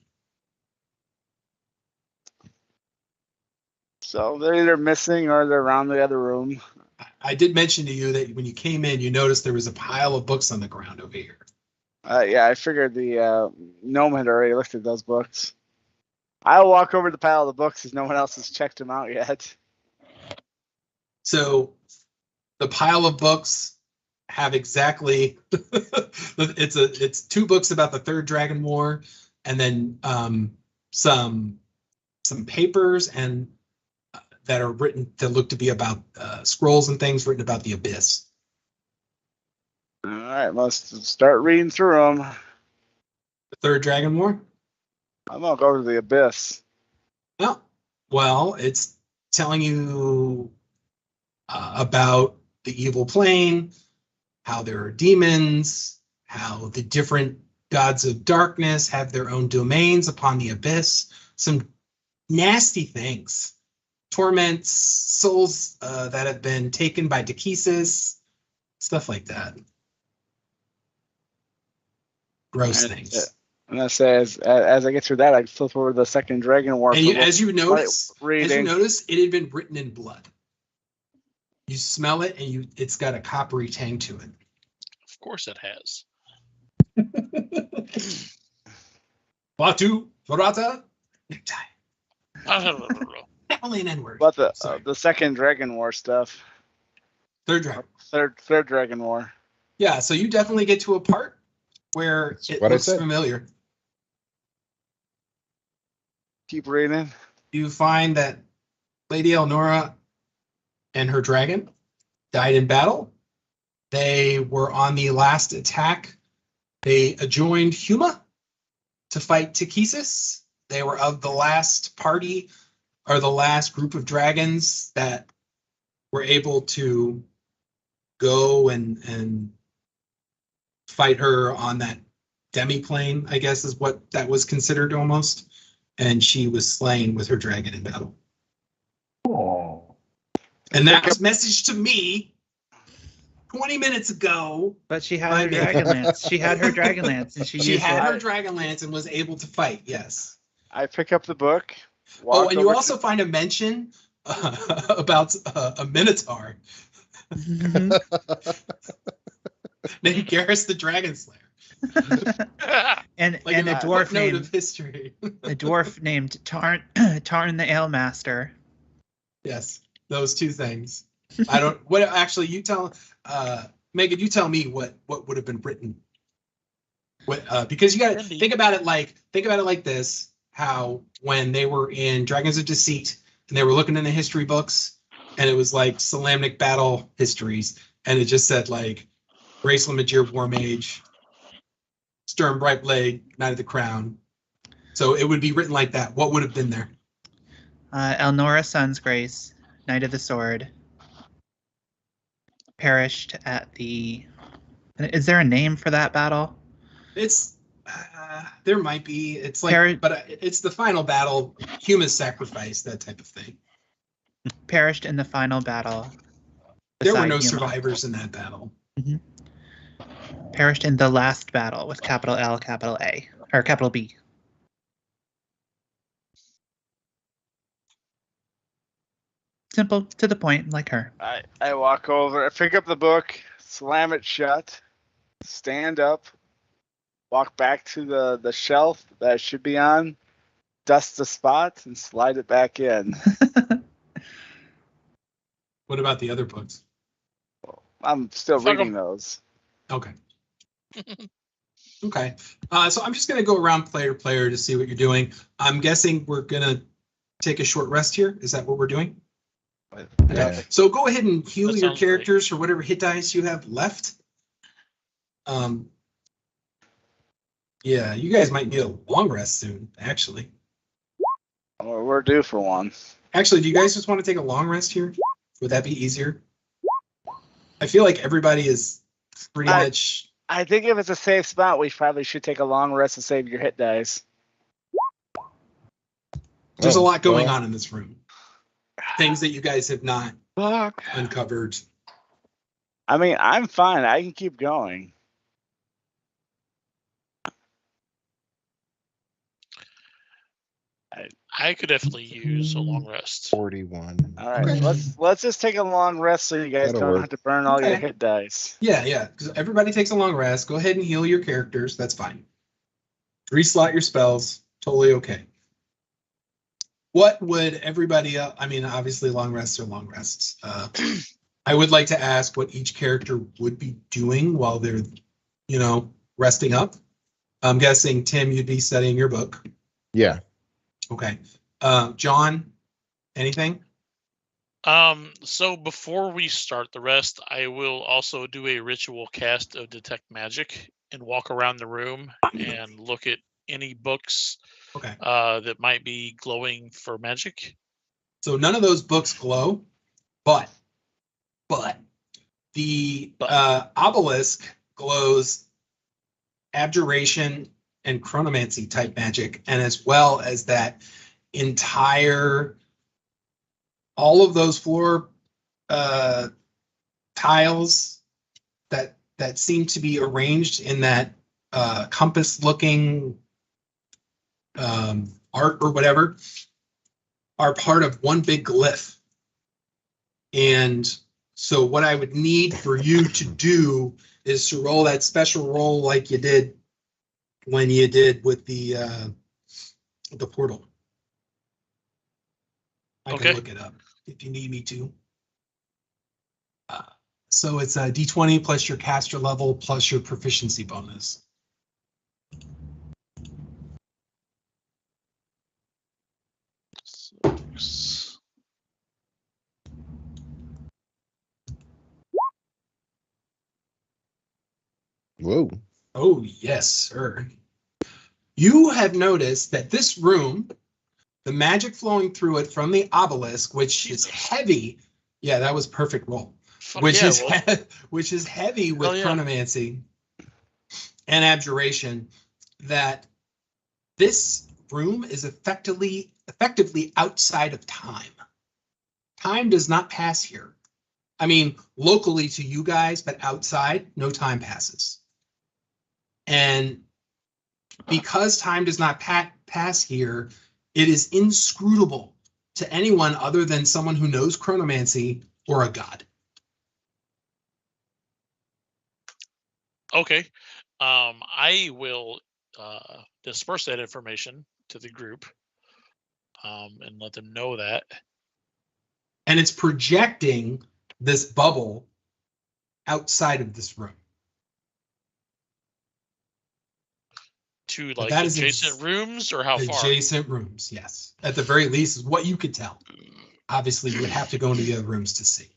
Speaker 7: So they're either missing or they're around the other room.
Speaker 2: I did mention to you that when you came in, you noticed there was a pile of books on the ground over here.
Speaker 7: Yeah, I figured the gnome had already looked at those books. I'll walk over to the pile of the books as no one else has checked them out yet.
Speaker 2: So the pile of books have exactly it's 2 books about the Third Dragon War, and then some papers and that are written that look to be about scrolls and things written about the Abyss.
Speaker 7: All right, let's start reading through them.
Speaker 2: The Third Dragon War?
Speaker 7: I'm gonna go to the Abyss.
Speaker 2: Oh, well, it's telling you about the evil plane, how there are demons, how the different gods of darkness have their own domains upon the Abyss, some nasty things. Torments, souls that have been taken by Dekesis, stuff like that. Gross things.
Speaker 7: And I say, as I get through that, I flip over to the Second Dragon War.
Speaker 2: And as you notice,
Speaker 7: reading.
Speaker 2: it had been written in blood. You smell it, and it's got a coppery tang to it.
Speaker 3: Of course it has.
Speaker 2: Batu, Farata, necktie.
Speaker 3: Well,
Speaker 2: Only an N-word.
Speaker 7: But
Speaker 2: Sorry.
Speaker 7: the Second Dragon War stuff.
Speaker 2: Third Dragon.
Speaker 7: Third Dragon War.
Speaker 2: Yeah, so you definitely get to a part where
Speaker 1: That's
Speaker 2: it
Speaker 1: what I
Speaker 2: looks
Speaker 1: said.
Speaker 2: familiar.
Speaker 7: Keep reading.
Speaker 2: You find that Lady Elnora and her dragon died in battle. They were on the last attack. They adjoined Huma to fight Dekesis. They were of the last party, or the last group of dragons that were able to go and fight her on that demi-plane, I guess is what that was considered almost. And she was slain with her dragon in battle.
Speaker 5: Oh.
Speaker 2: And that was messaged to me 20 minutes ago.
Speaker 8: But she had
Speaker 2: My
Speaker 8: her
Speaker 2: bad.
Speaker 8: Dragonlance. She had her Dragonlance, and she
Speaker 2: She
Speaker 8: used
Speaker 2: had
Speaker 8: it.
Speaker 2: her Dragonlance and was able to fight, yes.
Speaker 7: I pick up the book.
Speaker 2: Oh,
Speaker 7: walk
Speaker 2: and you
Speaker 7: over
Speaker 2: also find a mention about a Minotaur
Speaker 8: Mhm.
Speaker 2: named Garrus the Dragon Slayer.
Speaker 8: and
Speaker 2: Like
Speaker 8: and
Speaker 2: in
Speaker 8: a
Speaker 2: the
Speaker 8: dwarf
Speaker 2: footnote
Speaker 8: named
Speaker 2: of history.
Speaker 8: a dwarf named Tarn the Alemaster.
Speaker 2: Yes, those 2 things. I don't. What actually? You tell Megan. You tell me what would have been written. Because you got to
Speaker 3: Indeed.
Speaker 2: think about it like this: how when they were in Dragons of Deceit and they were looking in the history books, and it was like Solamnic battle histories, and it just said like Graceland Majir War Mage, Stern Brightblade, Knight of the Crown. So it would be written like that. What would have been there?
Speaker 8: Elnora Sunsgrace, Knight of the Sword, perished at the. Is there a name for that battle?
Speaker 2: It's there might be. It's like,
Speaker 8: Parrot-
Speaker 2: but it's the final battle, human sacrifice, that type of thing.
Speaker 8: Perished in the final battle.
Speaker 2: There were
Speaker 8: beside
Speaker 2: no
Speaker 8: Huma.
Speaker 2: survivors in that battle.
Speaker 8: Perished in the last battle with capital L, capital A, or capital B. Simple, to the point, like her.
Speaker 7: I walk over, I pick up the book, slam it shut, stand up, walk back to the shelf that it should be on, dust the spot, and slide it back in.
Speaker 2: What about the other books?
Speaker 7: I'm still
Speaker 3: Fuck 'em.
Speaker 7: reading those.
Speaker 2: Okay. Okay. So I'm just going to go around player to player to see what you're doing. I'm guessing we're going to take a short rest here. Is that what we're doing? Okay.
Speaker 1: Yeah.
Speaker 2: So go ahead and heal
Speaker 3: That
Speaker 2: your
Speaker 3: sounds great.
Speaker 2: characters for whatever hit dice you have left. Yeah, you guys might need a long rest soon, actually.
Speaker 7: We're due for one.
Speaker 2: Actually, do you guys just want to take a long rest here? Would that be easier? I feel like everybody is pretty much.
Speaker 7: I think if it's a safe spot, we probably should take a long rest and save your hit dice.
Speaker 2: There's a
Speaker 1: Oh,
Speaker 2: lot going
Speaker 1: well.
Speaker 2: on in this room. Things that you guys have not
Speaker 7: Fuck.
Speaker 2: uncovered.
Speaker 7: I mean, I'm fine. I can keep going.
Speaker 3: I could definitely use a long rest.
Speaker 1: 41.
Speaker 7: All right,
Speaker 2: Okay.
Speaker 7: let's just take a long rest so you guys
Speaker 1: That'll
Speaker 7: don't
Speaker 1: work.
Speaker 7: have to burn all your
Speaker 2: Okay.
Speaker 7: hit dice.
Speaker 2: Yeah. Because everybody takes a long rest. Go ahead and heal your characters. That's fine. Reslot your spells. Totally okay. What would everybody else? I mean, obviously, long rests are long rests. I would like to ask what each character would be doing while they're, resting up. I'm guessing, Tim, you'd be studying your book.
Speaker 1: Yeah.
Speaker 2: Okay. John, anything?
Speaker 3: So before we start the rest, I will also do a ritual cast of Detect Magic and walk around the room and look at any books
Speaker 2: Okay.
Speaker 3: that might be glowing for magic.
Speaker 2: So none of those books glow, but the obelisk glows abjuration and chronomancy type magic, and as well as that entire, all of those floor tiles that seem to be arranged in that compass looking art or whatever are part of one big glyph. And so what I would need for you to do is to roll that special roll like you did when you did with the portal. I
Speaker 3: Okay.
Speaker 2: can look it up if you need me to. So it's a D20 plus your caster level plus your proficiency bonus.
Speaker 1: Whoa.
Speaker 2: Oh, yes, sir. You have noticed that this room, the magic flowing through it from the obelisk, which is heavy. Yeah, that was perfect roll.
Speaker 3: Fuck
Speaker 2: Which
Speaker 3: yeah,
Speaker 2: is
Speaker 3: well,
Speaker 2: which is heavy with
Speaker 3: Hell yeah.
Speaker 2: chronomancy and abjuration. That this room is effectively outside of time. Time does not pass here. I mean, locally to you guys, but outside, no time passes. And because time does not pass here, it is inscrutable to anyone other than someone who knows chronomancy or a god.
Speaker 3: Okay. I will disperse that information to the group and let them know that.
Speaker 2: And it's projecting this bubble outside of this room.
Speaker 3: to
Speaker 2: But
Speaker 3: like
Speaker 2: that is
Speaker 3: adjacent rooms, or how far?
Speaker 2: Adjacent rooms, yes. At the very least, is what you could tell. Obviously, you would have to go into the other rooms to see.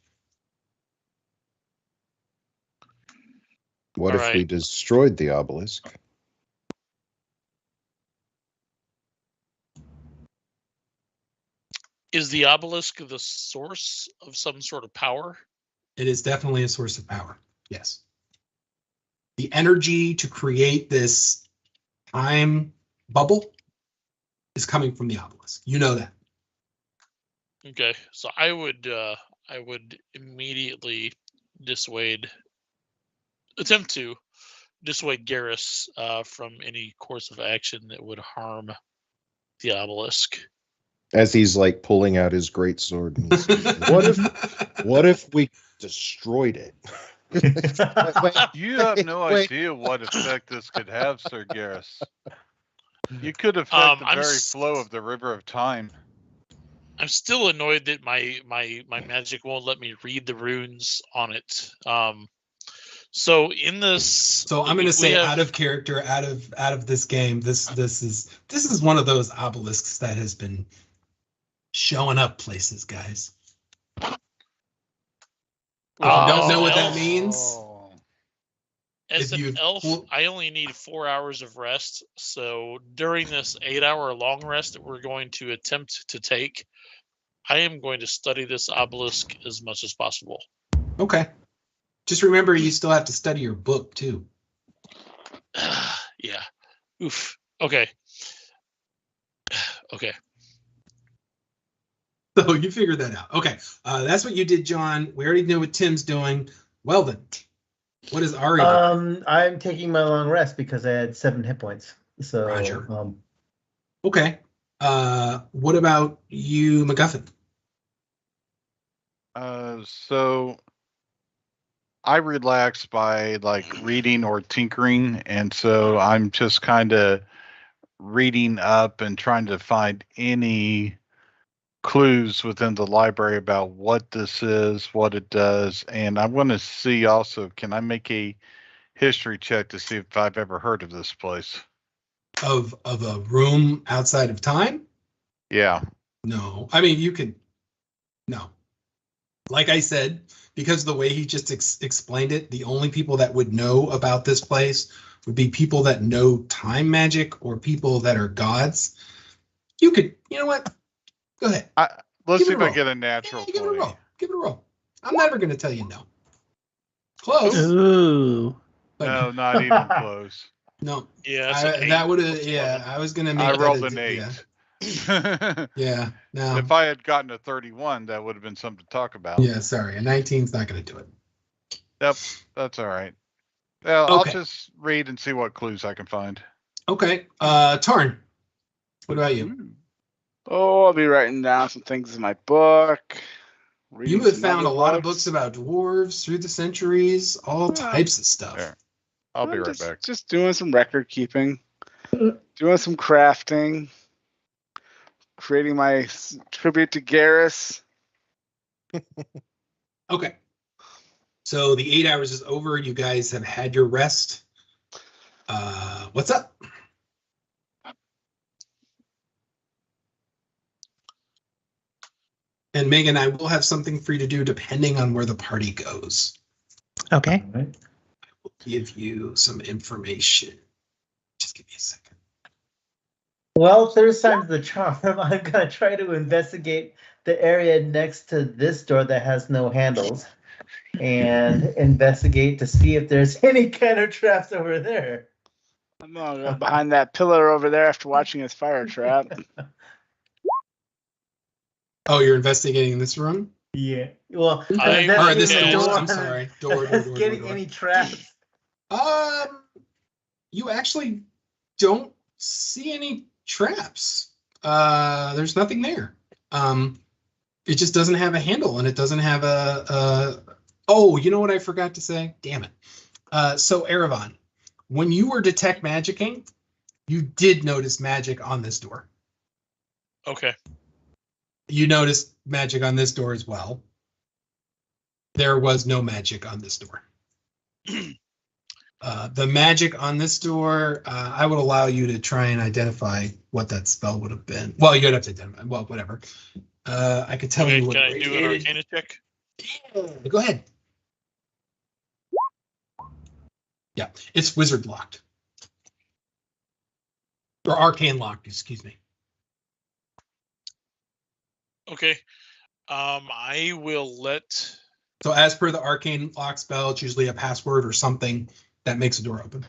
Speaker 1: What
Speaker 3: All
Speaker 1: if we
Speaker 3: right.
Speaker 1: destroyed the obelisk?
Speaker 3: Is the obelisk the source of some sort of power?
Speaker 2: It is definitely a source of power. Yes. The energy to create this time bubble is coming from the obelisk. You know that.
Speaker 3: Okay, so I would immediately attempt to dissuade Garrus from any course of action that would harm the obelisk.
Speaker 1: As he's like pulling out his great sword. And he's, what if we destroyed it?
Speaker 6: You have no
Speaker 1: Wait.
Speaker 6: idea what effect this could have, Sir Garrus. You could affect the
Speaker 3: I'm
Speaker 6: very
Speaker 3: s-
Speaker 6: flow of the river of time.
Speaker 3: I'm still annoyed that my magic won't let me read the runes on it. So in this,
Speaker 2: So I'm going to say, out of character, out of this game, this is one of those obelisks that has been showing up places, guys. If you don't know what that means,
Speaker 6: Oh.
Speaker 3: As
Speaker 2: if
Speaker 3: an
Speaker 2: you-
Speaker 3: elf,
Speaker 2: well-
Speaker 3: I only need 4 hours of rest. So during this 8-hour long rest that we're going to attempt to take, I am going to study this obelisk as much as possible.
Speaker 2: okay. Just remember, you still have to study your book too.
Speaker 3: Yeah. Oof. Okay. Okay.
Speaker 2: So you figured that out. Okay. That's what you did, John. We already know what Tim's doing. Well then, what is Ari doing?
Speaker 5: I'm taking my long rest because I had 7 hit points. So
Speaker 2: Roger. Okay. What about you, MacGuffin?
Speaker 6: So I relax by like reading or tinkering, and so I'm just kind of reading up and trying to find any clues within the library about what this is, what it does, and I want to see also, can I make a history check to see if I've ever heard of this place?
Speaker 2: Of a room outside of time?
Speaker 6: Yeah.
Speaker 2: No. I mean, you can. No. Like I said, because the way he just explained it, the only people that would know about this place would be people that know time magic or people that are gods. You could, you know what? Go ahead.
Speaker 6: Let's
Speaker 2: Give
Speaker 6: see
Speaker 2: it a
Speaker 6: if I
Speaker 2: roll.
Speaker 6: get a natural
Speaker 2: Yeah, give it a
Speaker 6: 20.
Speaker 2: roll. Give it a roll. I'm never going to tell you no. Close.
Speaker 8: Ooh.
Speaker 2: But
Speaker 6: No, not even close.
Speaker 2: no.
Speaker 3: Yeah. That's an 8
Speaker 2: That would have,
Speaker 3: plus
Speaker 2: yeah,
Speaker 3: 11.
Speaker 2: I was going to make
Speaker 6: I
Speaker 2: that
Speaker 6: rolled
Speaker 2: a-
Speaker 6: an 8.
Speaker 2: Yeah. No.
Speaker 6: If I had gotten a 31, that would have been something to talk about.
Speaker 2: Yeah, sorry. A 19's not going to do it.
Speaker 6: Yep, that's all right. Yeah,
Speaker 2: Okay.
Speaker 6: I'll just read and see what clues I can find.
Speaker 2: Okay. Tarn, what about you?
Speaker 7: Oh, I'll be writing down some things in my book.
Speaker 2: You
Speaker 7: reading
Speaker 2: have
Speaker 7: some
Speaker 2: found a
Speaker 7: other
Speaker 2: lot of books about dwarves through the centuries, all types of stuff.
Speaker 6: There. I'll be
Speaker 7: I'm
Speaker 6: right
Speaker 7: just,
Speaker 6: back.
Speaker 7: Just doing some record keeping, doing some crafting, creating my tribute to Garrus.
Speaker 2: Okay. So the 8 hours is over. You guys have had your rest. What's up? And Megan, I will have something for you to do depending on where the party goes.
Speaker 8: Okay.
Speaker 2: We'll give you some information. Just give me a second.
Speaker 5: Well, third time's the charm. I'm gonna try to investigate the area next to this door that has no handles, and investigate to see if there's any kind of traps over there.
Speaker 7: I'm gonna go behind that pillar over there after watching his fire trap.
Speaker 2: Oh, you're investigating in this room?
Speaker 5: Yeah. Well,
Speaker 3: I-
Speaker 2: Or this
Speaker 3: Yeah,
Speaker 2: door?
Speaker 3: it's-
Speaker 2: I'm sorry. Door.
Speaker 5: Getting any traps.
Speaker 2: You actually don't see any traps. There's nothing there. It just doesn't have a handle, and it doesn't have a. Oh, you know what I forgot to say? Damn it. So Erevan, when you were detect magicking, you did notice magic on this door.
Speaker 3: Okay.
Speaker 2: You noticed magic on this door as well. There was no magic on this door. The magic on this door, I would allow you to try and identify what that spell would have been. Well, you'd have to identify. Well, whatever. I could tell
Speaker 3: Okay,
Speaker 2: you what.
Speaker 3: can I do an Arcana check?
Speaker 2: Go ahead. Yeah, it's wizard locked. Or arcane locked, excuse me.
Speaker 3: Okay. I will let.
Speaker 2: So as per the arcane lock spell, it's usually a password or something that makes a door open.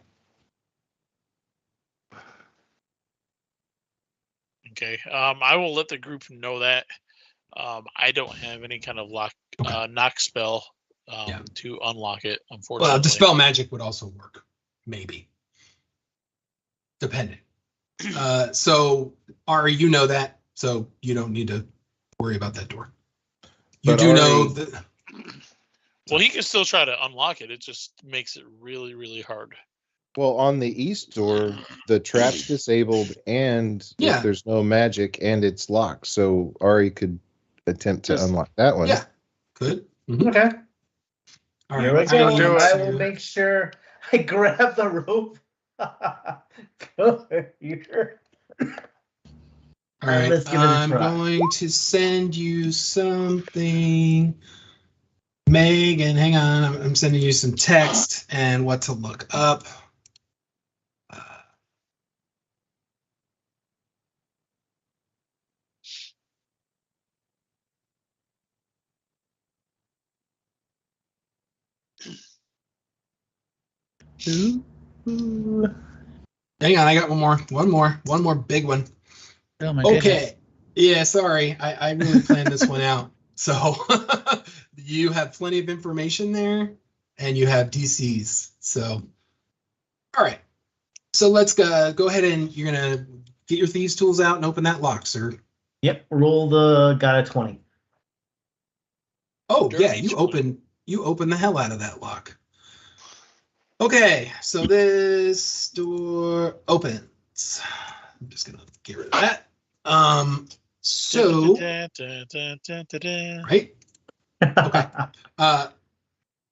Speaker 3: Okay. I will let the group know that. I don't have any kind of knock spell to unlock it, unfortunately.
Speaker 2: Well, dispel magic would also work, maybe, depending. So Ari, you know that, so you don't need to worry about that door. You
Speaker 1: But
Speaker 2: do know
Speaker 1: Ari-
Speaker 2: that.
Speaker 3: Well, he can still try to unlock it. It just makes it really, really hard.
Speaker 1: Well, on the east door, the trap's disabled, and
Speaker 2: Yeah.
Speaker 1: if there's no magic, and it's locked, so Ari could attempt to
Speaker 7: Just-
Speaker 1: unlock that one.
Speaker 2: Yeah, good. Mhm.
Speaker 5: Okay.
Speaker 2: All
Speaker 5: Here
Speaker 2: right,
Speaker 5: we
Speaker 2: let's
Speaker 5: go.
Speaker 7: do it.
Speaker 5: I will make sure I grab the rope. Go here.
Speaker 2: All right,
Speaker 5: Let's give it a
Speaker 2: I'm
Speaker 5: try.
Speaker 2: going to send you something. Megan, hang on. I'm sending you some text and what to look up. Hang on, I got one more big one.
Speaker 8: Oh my goodness.
Speaker 2: Okay. Yeah, sorry. I really planned this one out. So you have plenty of information there and you have DCs. So, all right. So let's go ahead and you're going to get your thieves tools out and open that lock, sir.
Speaker 5: Got a 20.
Speaker 2: Oh,
Speaker 3: Dirty
Speaker 2: yeah, you open the hell out of that lock. Okay, so this door opens. I'm just going to get rid of that. So, right? Okay.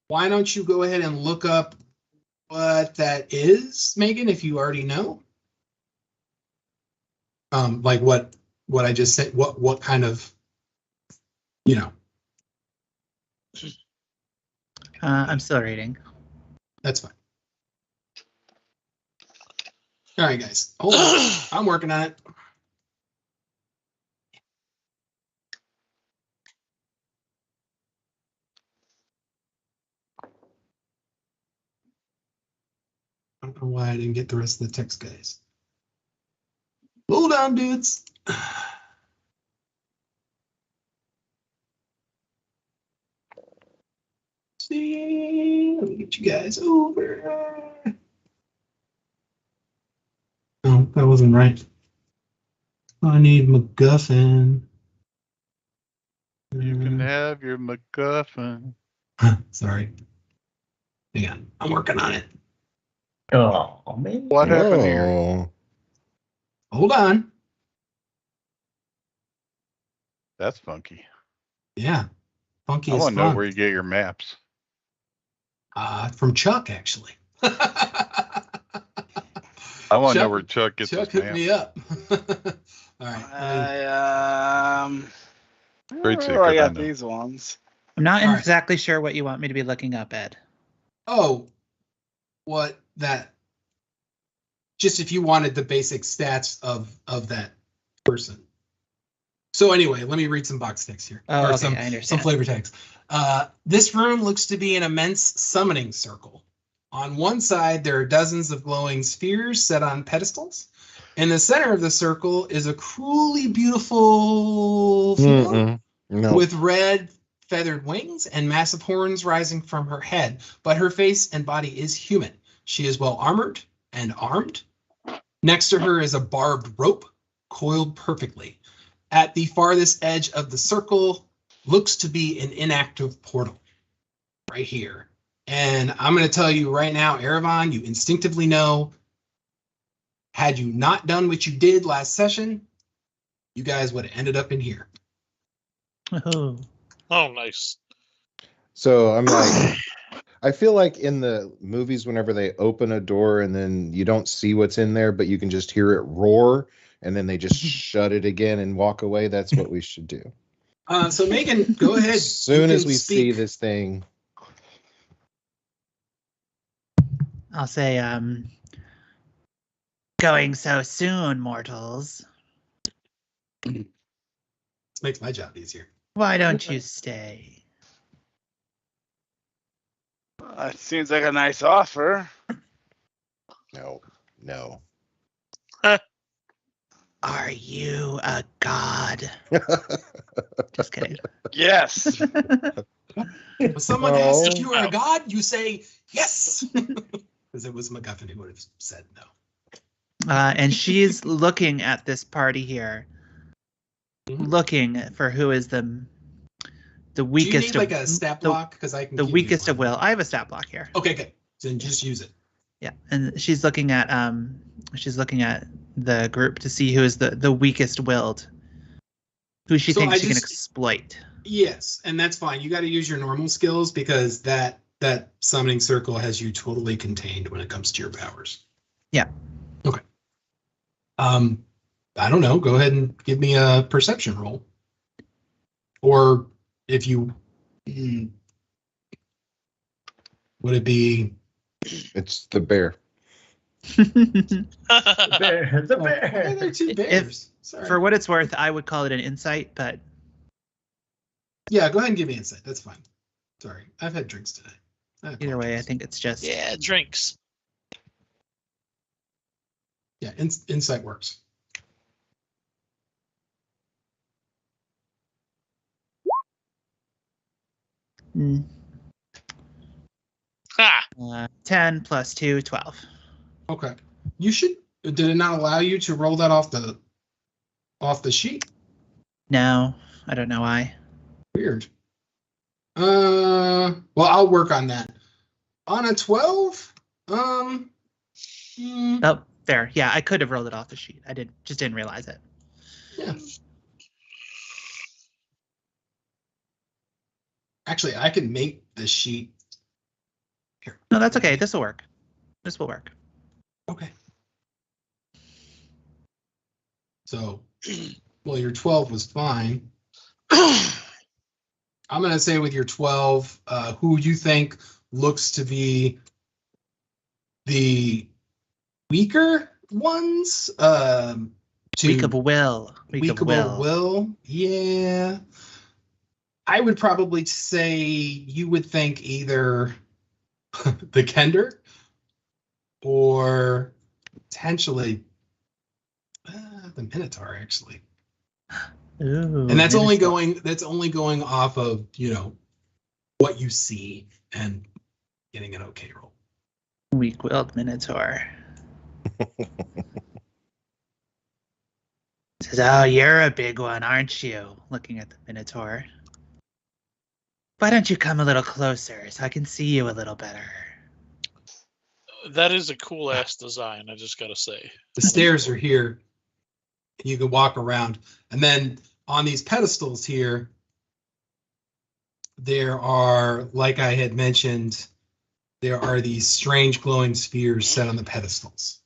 Speaker 2: Why don't you go ahead and look up what that is, Megan, if you already know? Like what I just said, what kind of, you know.
Speaker 8: I'm still reading.
Speaker 2: That's fine. All right, guys. Hold on. I'm working on it. I don't know why I didn't get the rest of the text, guys. Hold on, dudes. See, let me get you guys over. No, that wasn't right. I need MacGuffin.
Speaker 6: You can have your MacGuffin.
Speaker 2: Sorry. Hang on, I'm working on it.
Speaker 5: Oh, man.
Speaker 6: What happened here?
Speaker 1: Oh,
Speaker 2: Hold on.
Speaker 6: That's funky.
Speaker 2: Yeah, funky
Speaker 6: I
Speaker 2: as
Speaker 6: want to know
Speaker 2: fun.
Speaker 6: where you get your maps.
Speaker 2: From Chuck, actually.
Speaker 6: I want to know
Speaker 2: Chuck-
Speaker 6: where Chuck gets
Speaker 2: Chuck
Speaker 6: his
Speaker 2: hooked
Speaker 6: maps.
Speaker 2: me up. All right.
Speaker 6: Great
Speaker 7: I
Speaker 6: secret, I
Speaker 7: got
Speaker 6: know.
Speaker 7: these ones.
Speaker 8: I'm not
Speaker 2: All right.
Speaker 8: exactly sure what you want me to be looking up, Ed.
Speaker 2: Oh, what that? Just if you wanted the basic stats of that person. So anyway, let me read some box text here.
Speaker 8: Oh,
Speaker 2: Or
Speaker 8: okay,
Speaker 2: some
Speaker 8: I understand.
Speaker 2: flavor text. This room looks to be an immense summoning circle. On one side, there are dozens of glowing spheres set on pedestals. In the center of the circle is a cruelly beautiful female
Speaker 1: mm-mm. No.
Speaker 2: with red feathered wings and massive horns rising from her head, but her face and body is human. She is well armored and armed. Next to her is a barbed rope coiled perfectly. At the farthest edge of the circle looks to be an inactive portal right here. And I'm going to tell you right now, Erevan, you instinctively know, had you not done what you did last session, you guys would have ended up in here.
Speaker 8: Oh.
Speaker 3: Oh, nice.
Speaker 1: So I'm like, I feel like in the movies, whenever they open a door and then you don't see what's in there, but you can just hear it roar, and then they just shut it again and walk away. That's what we should do.
Speaker 2: So Megan, go ahead.
Speaker 1: As soon
Speaker 2: You
Speaker 1: as
Speaker 2: can
Speaker 1: we see
Speaker 2: speak.
Speaker 1: this thing,
Speaker 8: I'll say, going so soon, mortals.
Speaker 2: This makes my job easier.
Speaker 8: Why don't you stay?
Speaker 7: That seems like a nice offer.
Speaker 1: no.
Speaker 8: Are you a god? Just kidding.
Speaker 7: Yes.
Speaker 2: When someone asks if
Speaker 1: No.
Speaker 2: you are a god, you say yes. Because it was MacGuffin who would have said no.
Speaker 8: And she's looking at this party here,
Speaker 2: Mhm.
Speaker 8: looking for who is the
Speaker 2: Do you
Speaker 8: weakest
Speaker 2: need like
Speaker 8: of
Speaker 2: a stat
Speaker 8: the-
Speaker 2: block? Because I can
Speaker 8: the
Speaker 2: give you
Speaker 8: weakest of
Speaker 2: one.
Speaker 8: will. I have a stat block here.
Speaker 2: Okay, good. Then just use it.
Speaker 8: Yeah, and she's looking at the group to see who is the weakest willed, who she
Speaker 2: So
Speaker 8: thinks
Speaker 2: I
Speaker 8: she can
Speaker 2: just-
Speaker 8: exploit.
Speaker 2: Yes, and that's fine. You got to use your normal skills because that summoning circle has you totally contained when it comes to your powers.
Speaker 8: Yeah.
Speaker 2: Okay. I don't know. Go ahead and give me a perception roll. Or if you would it be
Speaker 1: It's the bear.
Speaker 5: The bear. The
Speaker 2: oh, why are
Speaker 5: bear.
Speaker 2: there two bears? Sorry.
Speaker 8: For what it's worth, I would call it an insight, but
Speaker 2: Yeah, go ahead and give me insight. That's fine. Sorry. I've had drinks today.
Speaker 8: either way, I think it's just
Speaker 3: Yeah, drinks.
Speaker 2: Yeah, insight works.
Speaker 8: mm,
Speaker 3: Ha!
Speaker 8: 10 plus 2, 12.
Speaker 2: Okay. You should. Did it not allow you to roll that off the sheet?
Speaker 8: No, I don't know why.
Speaker 2: Weird. Well, I'll work on that. On a 12,
Speaker 8: Oh, there. Yeah, I could have rolled it off the sheet. I just didn't realize it.
Speaker 2: yeah. Actually, I can make the sheet. Here.
Speaker 8: No, that's okay. This will work. This will work.
Speaker 2: Okay. So, well, your 12 was fine. I'm going to say with your 12, who you think looks to be the weaker ones?
Speaker 8: Weak of will.
Speaker 2: Weak of will. Yeah. I would probably say you would think either the Kender or potentially the Minotaur, actually.
Speaker 8: Ooh,
Speaker 2: And that's only
Speaker 8: Minotaur.
Speaker 2: going off of, what you see and getting an okay roll.
Speaker 8: Weak-willed Minotaur. Says, "Oh, you're a big one, aren't you?" Looking at the Minotaur. Why don't you come a little closer so I can see you a little better?
Speaker 3: That is a cool ass design, I just gotta say.
Speaker 2: The stairs are here. You can walk around. And then on these pedestals here, there are, like I had mentioned, there are these strange glowing spheres set on the pedestals.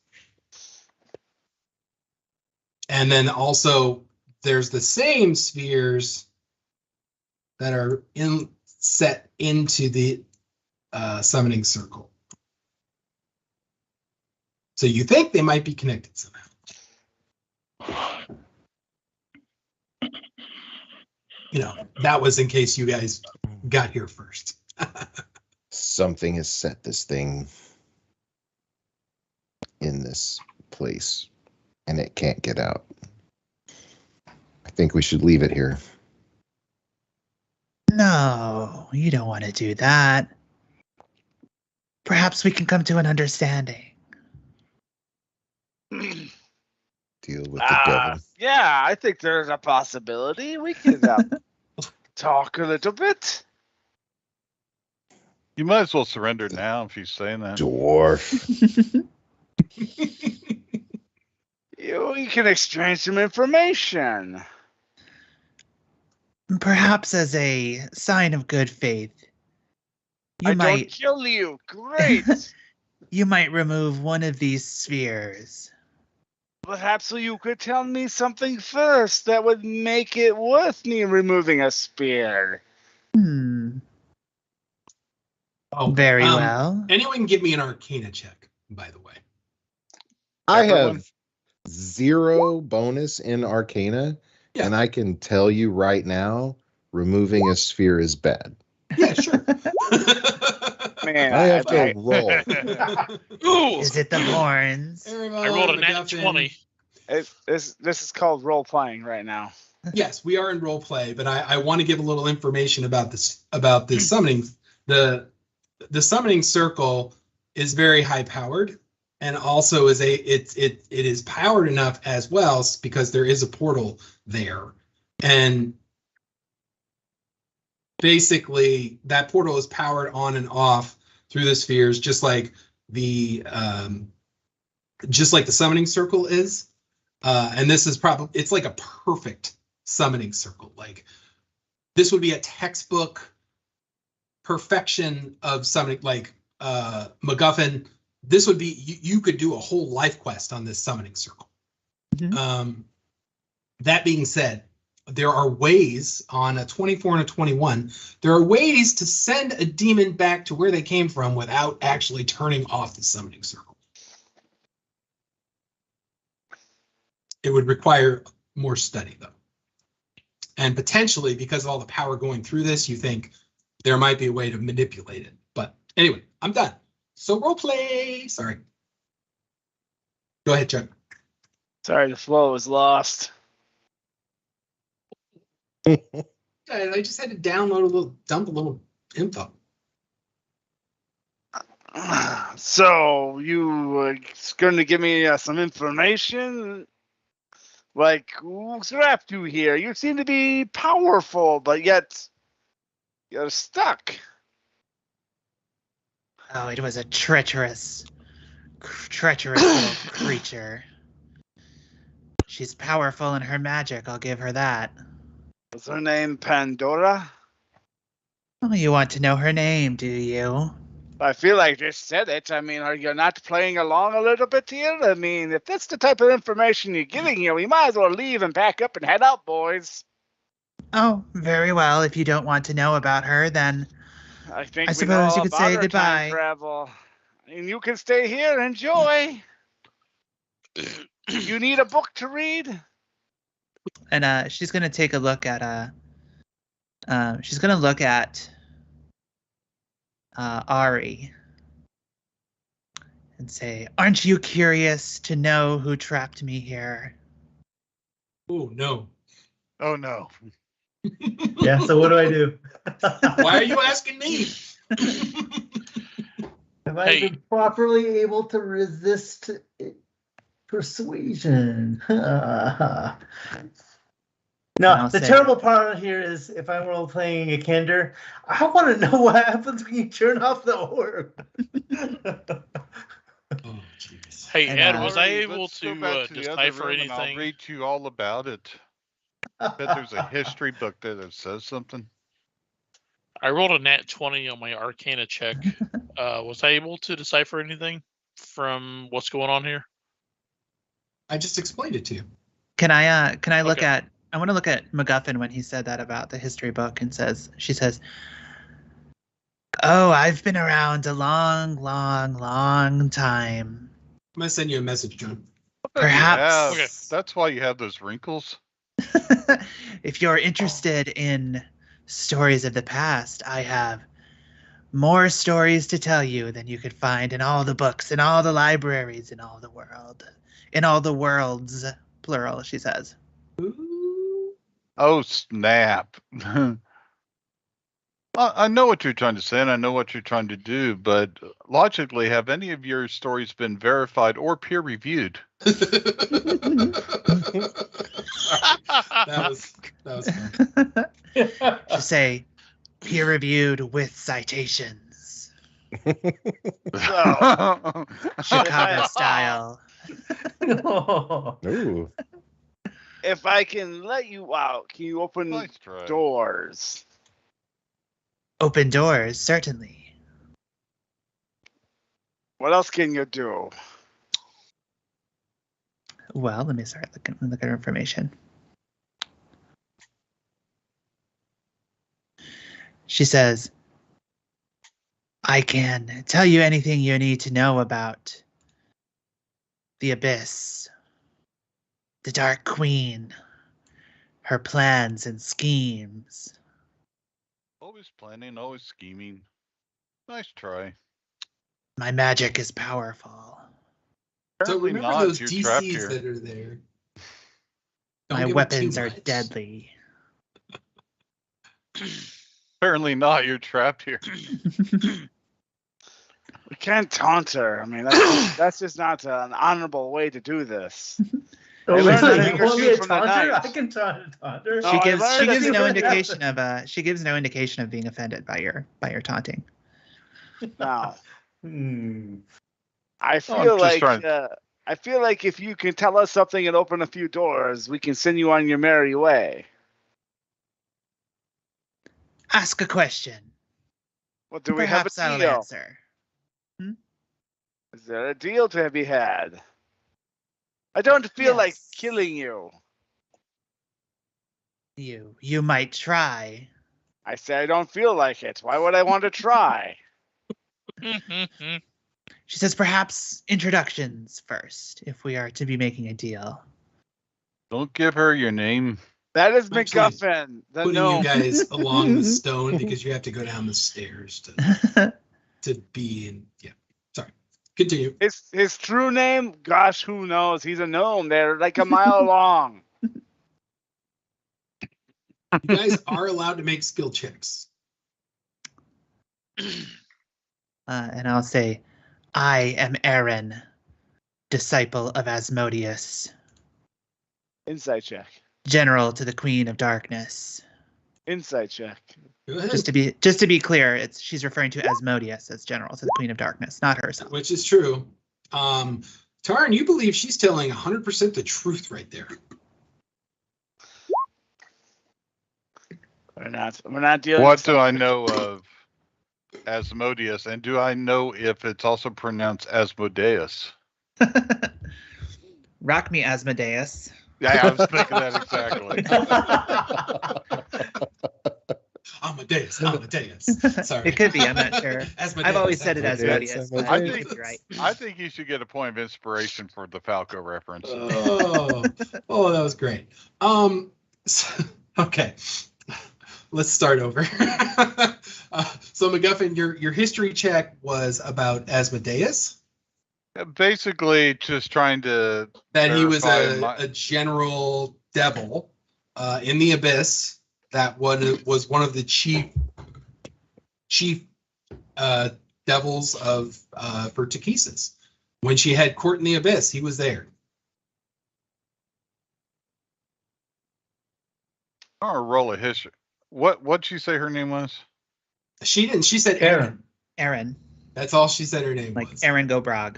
Speaker 2: And then also there's the same spheres that are set into the summoning circle. So you think they might be connected somehow. That was in case you guys got here first.
Speaker 1: Something has set this thing in this place, and it can't get out. I think we should leave it here.
Speaker 8: No, you don't want to do that. Perhaps we can come to an understanding.
Speaker 1: Deal with the devil.
Speaker 7: Yeah, I think there's a possibility. We could talk a little bit.
Speaker 6: You might as well surrender now if he's saying that.
Speaker 1: Dwarf.
Speaker 7: We can exchange some information.
Speaker 8: Perhaps as a sign of good faith, You
Speaker 7: I don't
Speaker 8: might
Speaker 7: kill you. Great.
Speaker 8: you might remove one of these spheres.
Speaker 7: Perhaps you could tell me something first that would make it worth me removing a spear.
Speaker 2: Oh,
Speaker 8: Very well.
Speaker 2: Anyone can give me an Arcana check, by the way.
Speaker 1: I
Speaker 6: Everyone?
Speaker 1: have 0 bonus in Arcana,
Speaker 2: Yeah.
Speaker 1: and I can tell you right now, removing a sphere is bad.
Speaker 2: Yeah, sure.
Speaker 7: Man,
Speaker 1: I have to roll.
Speaker 3: Ooh,
Speaker 8: Is it the horns?
Speaker 3: I rolled a nat 20.
Speaker 7: This is called role playing right now.
Speaker 2: Yes, we are in role play, but I want to give a little information about this summoning. The summoning circle is very high powered, and also it is powered enough as well because there is a portal there, and basically that portal is powered on and off through the spheres, just like the summoning circle is. And this is probably, it's like a perfect summoning circle. Like this would be a textbook perfection of summoning, like MacGuffin. This would be, you could do a whole life quest on this summoning circle.
Speaker 8: Mhm.
Speaker 2: That being said, there are ways on a 24 and a 21, there are ways to send a demon back to where they came from without actually turning off the summoning circle. It would require more study, though. And potentially, because of all the power going through this, you think there might be a way to manipulate it. But anyway, I'm done. So role play. Sorry. Go ahead, Chuck.
Speaker 7: Sorry, the flow was lost.
Speaker 2: I just had to dump a little info.
Speaker 7: So you were going to give me some information? Like, who's wrapped you here? You seem to be powerful, but yet you're stuck.
Speaker 8: Oh, it was a treacherous little creature. She's powerful in her magic, I'll give her that.
Speaker 7: Was her name Pandora?
Speaker 8: Oh, you want to know her name, do you?
Speaker 7: I feel like I just said it. I mean, are you not playing along a little bit here? I mean, if that's the type of information you're giving here, we might as well leave and pack up and head out, boys.
Speaker 8: Oh, very well. If you don't want to know about her, then
Speaker 7: I think
Speaker 8: I
Speaker 7: we
Speaker 8: suppose
Speaker 7: know
Speaker 8: you could
Speaker 7: about
Speaker 8: say
Speaker 7: our
Speaker 8: goodbye.
Speaker 7: time travel. And you can stay here and enjoy. You need a book to read?
Speaker 8: And she's gonna take a look at she's gonna look at Ari and say, "Aren't you curious to know who trapped me here?"
Speaker 2: Oh, no.
Speaker 6: Oh no.
Speaker 5: Yeah, so what do I do?
Speaker 2: Why are you asking me?
Speaker 5: Have I
Speaker 3: Hey.
Speaker 5: been properly able to resist persuasion? No,
Speaker 8: I'll
Speaker 5: the
Speaker 8: say-
Speaker 5: terrible part here is if I'm role playing a Kender, I want to know what happens when you turn off the orb.
Speaker 2: Oh, jeez.
Speaker 3: Hey,
Speaker 8: And,
Speaker 3: Ed, was I
Speaker 6: Alright,
Speaker 3: able
Speaker 6: let's go
Speaker 3: to
Speaker 6: back to the other
Speaker 3: decipher
Speaker 6: room and I'll
Speaker 3: anything?
Speaker 6: read you all about it. Bet there's a history book there that says something.
Speaker 3: I rolled a nat 20 on my Arcana check. Was I able to decipher anything from what's going on here?
Speaker 2: I just explained it to you.
Speaker 8: Can I look
Speaker 3: Okay.
Speaker 8: at? I want to look at MacGuffin when he said that about the history book and she says, "Oh, I've been around a long, long, long time.
Speaker 2: I'm going to send you a message, John.
Speaker 8: Perhaps
Speaker 3: Okay.
Speaker 6: That's why you have those wrinkles.
Speaker 8: if you're interested in stories of the past, I have more stories to tell you than you could find in all the books, in all the libraries, in all the world, in all the worlds, plural," she says.
Speaker 2: Ooh.
Speaker 6: Oh snap. I know what you're trying to say and I know what you're trying to do, but logically, have any of your stories been verified or peer reviewed?
Speaker 2: That was fun.
Speaker 8: She say, peer-reviewed with citations, Chicago style.
Speaker 1: Ooh.
Speaker 7: If I can let you out, can you open
Speaker 6: Nice try.
Speaker 7: doors?
Speaker 8: Open doors, certainly.
Speaker 7: What else can you do?
Speaker 8: Well, let me look at her information. She says, I can tell you anything you need to know about the Abyss, the Dark Queen, her plans and schemes.
Speaker 6: Always planning, always scheming. Nice try.
Speaker 8: My magic is powerful.
Speaker 2: So
Speaker 6: Apparently
Speaker 2: remember
Speaker 6: not,
Speaker 2: those
Speaker 6: you're trapped
Speaker 2: DCs
Speaker 6: here.
Speaker 2: that are there. Don't
Speaker 8: My
Speaker 2: give 'em
Speaker 8: weapons
Speaker 2: too
Speaker 8: are
Speaker 2: much.
Speaker 8: deadly.
Speaker 6: Apparently not, you're trapped here.
Speaker 7: We can't taunt her. I mean, that's just not an honorable way to do this.
Speaker 5: Oh,
Speaker 7: I learned
Speaker 5: really?
Speaker 7: that
Speaker 5: You
Speaker 7: in
Speaker 5: want me to
Speaker 7: from the
Speaker 5: taunt her?
Speaker 7: night.
Speaker 5: I can taunt her.
Speaker 7: No,
Speaker 8: She
Speaker 7: I
Speaker 8: gives
Speaker 7: learned that
Speaker 8: no
Speaker 5: what
Speaker 8: indication she gives no indication of being offended by your taunting.
Speaker 7: Now,
Speaker 5: Hmm.
Speaker 7: I
Speaker 6: Oh, I'm
Speaker 7: feel
Speaker 6: just
Speaker 7: like
Speaker 6: trying-
Speaker 7: I feel like if you can tell us something and open a few doors, we can send you on your merry way.
Speaker 8: Ask a question.
Speaker 7: Well, do we have
Speaker 8: Perhaps
Speaker 7: a
Speaker 8: I'll
Speaker 7: deal?
Speaker 8: answer.
Speaker 7: Is there a deal to be had? I don't feel like
Speaker 8: Yes.
Speaker 7: killing you.
Speaker 8: You might try.
Speaker 7: I say I don't feel like it. Why would I want to try?
Speaker 8: She says perhaps introductions first, if we are to be making a deal.
Speaker 6: Don't give her your name.
Speaker 7: That is
Speaker 2: Actually,
Speaker 7: MacGuffin. The
Speaker 2: Putting
Speaker 7: gnome.
Speaker 2: you guys along the stone because you have to go down the stairs to be in. Yeah. Sorry. Continue.
Speaker 7: His true name, gosh, who knows? He's a gnome. They're like a mile long.
Speaker 2: You guys are allowed to make skill checks.
Speaker 8: And I'll say, I am Aaron, disciple of Asmodeus,
Speaker 7: Insight check.
Speaker 8: general to the Queen of Darkness.
Speaker 7: Insight check.
Speaker 2: Go ahead.
Speaker 8: Just to be clear, she's referring to Asmodeus as general to the Queen of Darkness, not herself.
Speaker 2: Which is true. Tarn, you believe she's telling 100% the truth right there.
Speaker 7: We're not dealing
Speaker 6: What
Speaker 7: with
Speaker 6: do I know of Asmodeus? And do I know if it's also pronounced Asmodeus?
Speaker 8: Rock me, Asmodeus.
Speaker 6: Yeah, I was thinking that exactly.
Speaker 2: Amadeus. Sorry.
Speaker 8: It could be, I'm not sure.
Speaker 2: Asmodeus,
Speaker 8: I've always said it
Speaker 2: Asmodeus.
Speaker 8: Asmodeus, but
Speaker 6: I
Speaker 8: I
Speaker 6: think-
Speaker 8: think you're right.
Speaker 6: I think you should get a point of inspiration for the Falco reference.
Speaker 2: Oh, that was great. Okay. Let's start over. So MacGuffin, your history check was about Asmodeus,
Speaker 6: Basically, just trying to.
Speaker 2: that he was
Speaker 6: verify
Speaker 2: a general devil in the Abyss, that was one of the chief devils of for Takesis. When she had court in the Abyss, he was there.
Speaker 6: Or roll a history. What'd you say her name was?
Speaker 2: She didn't. She said
Speaker 5: Aaron.
Speaker 2: Aaron.
Speaker 8: Aaron,
Speaker 2: That's all she said her name
Speaker 8: like
Speaker 2: was.
Speaker 8: Aaron Gobrog.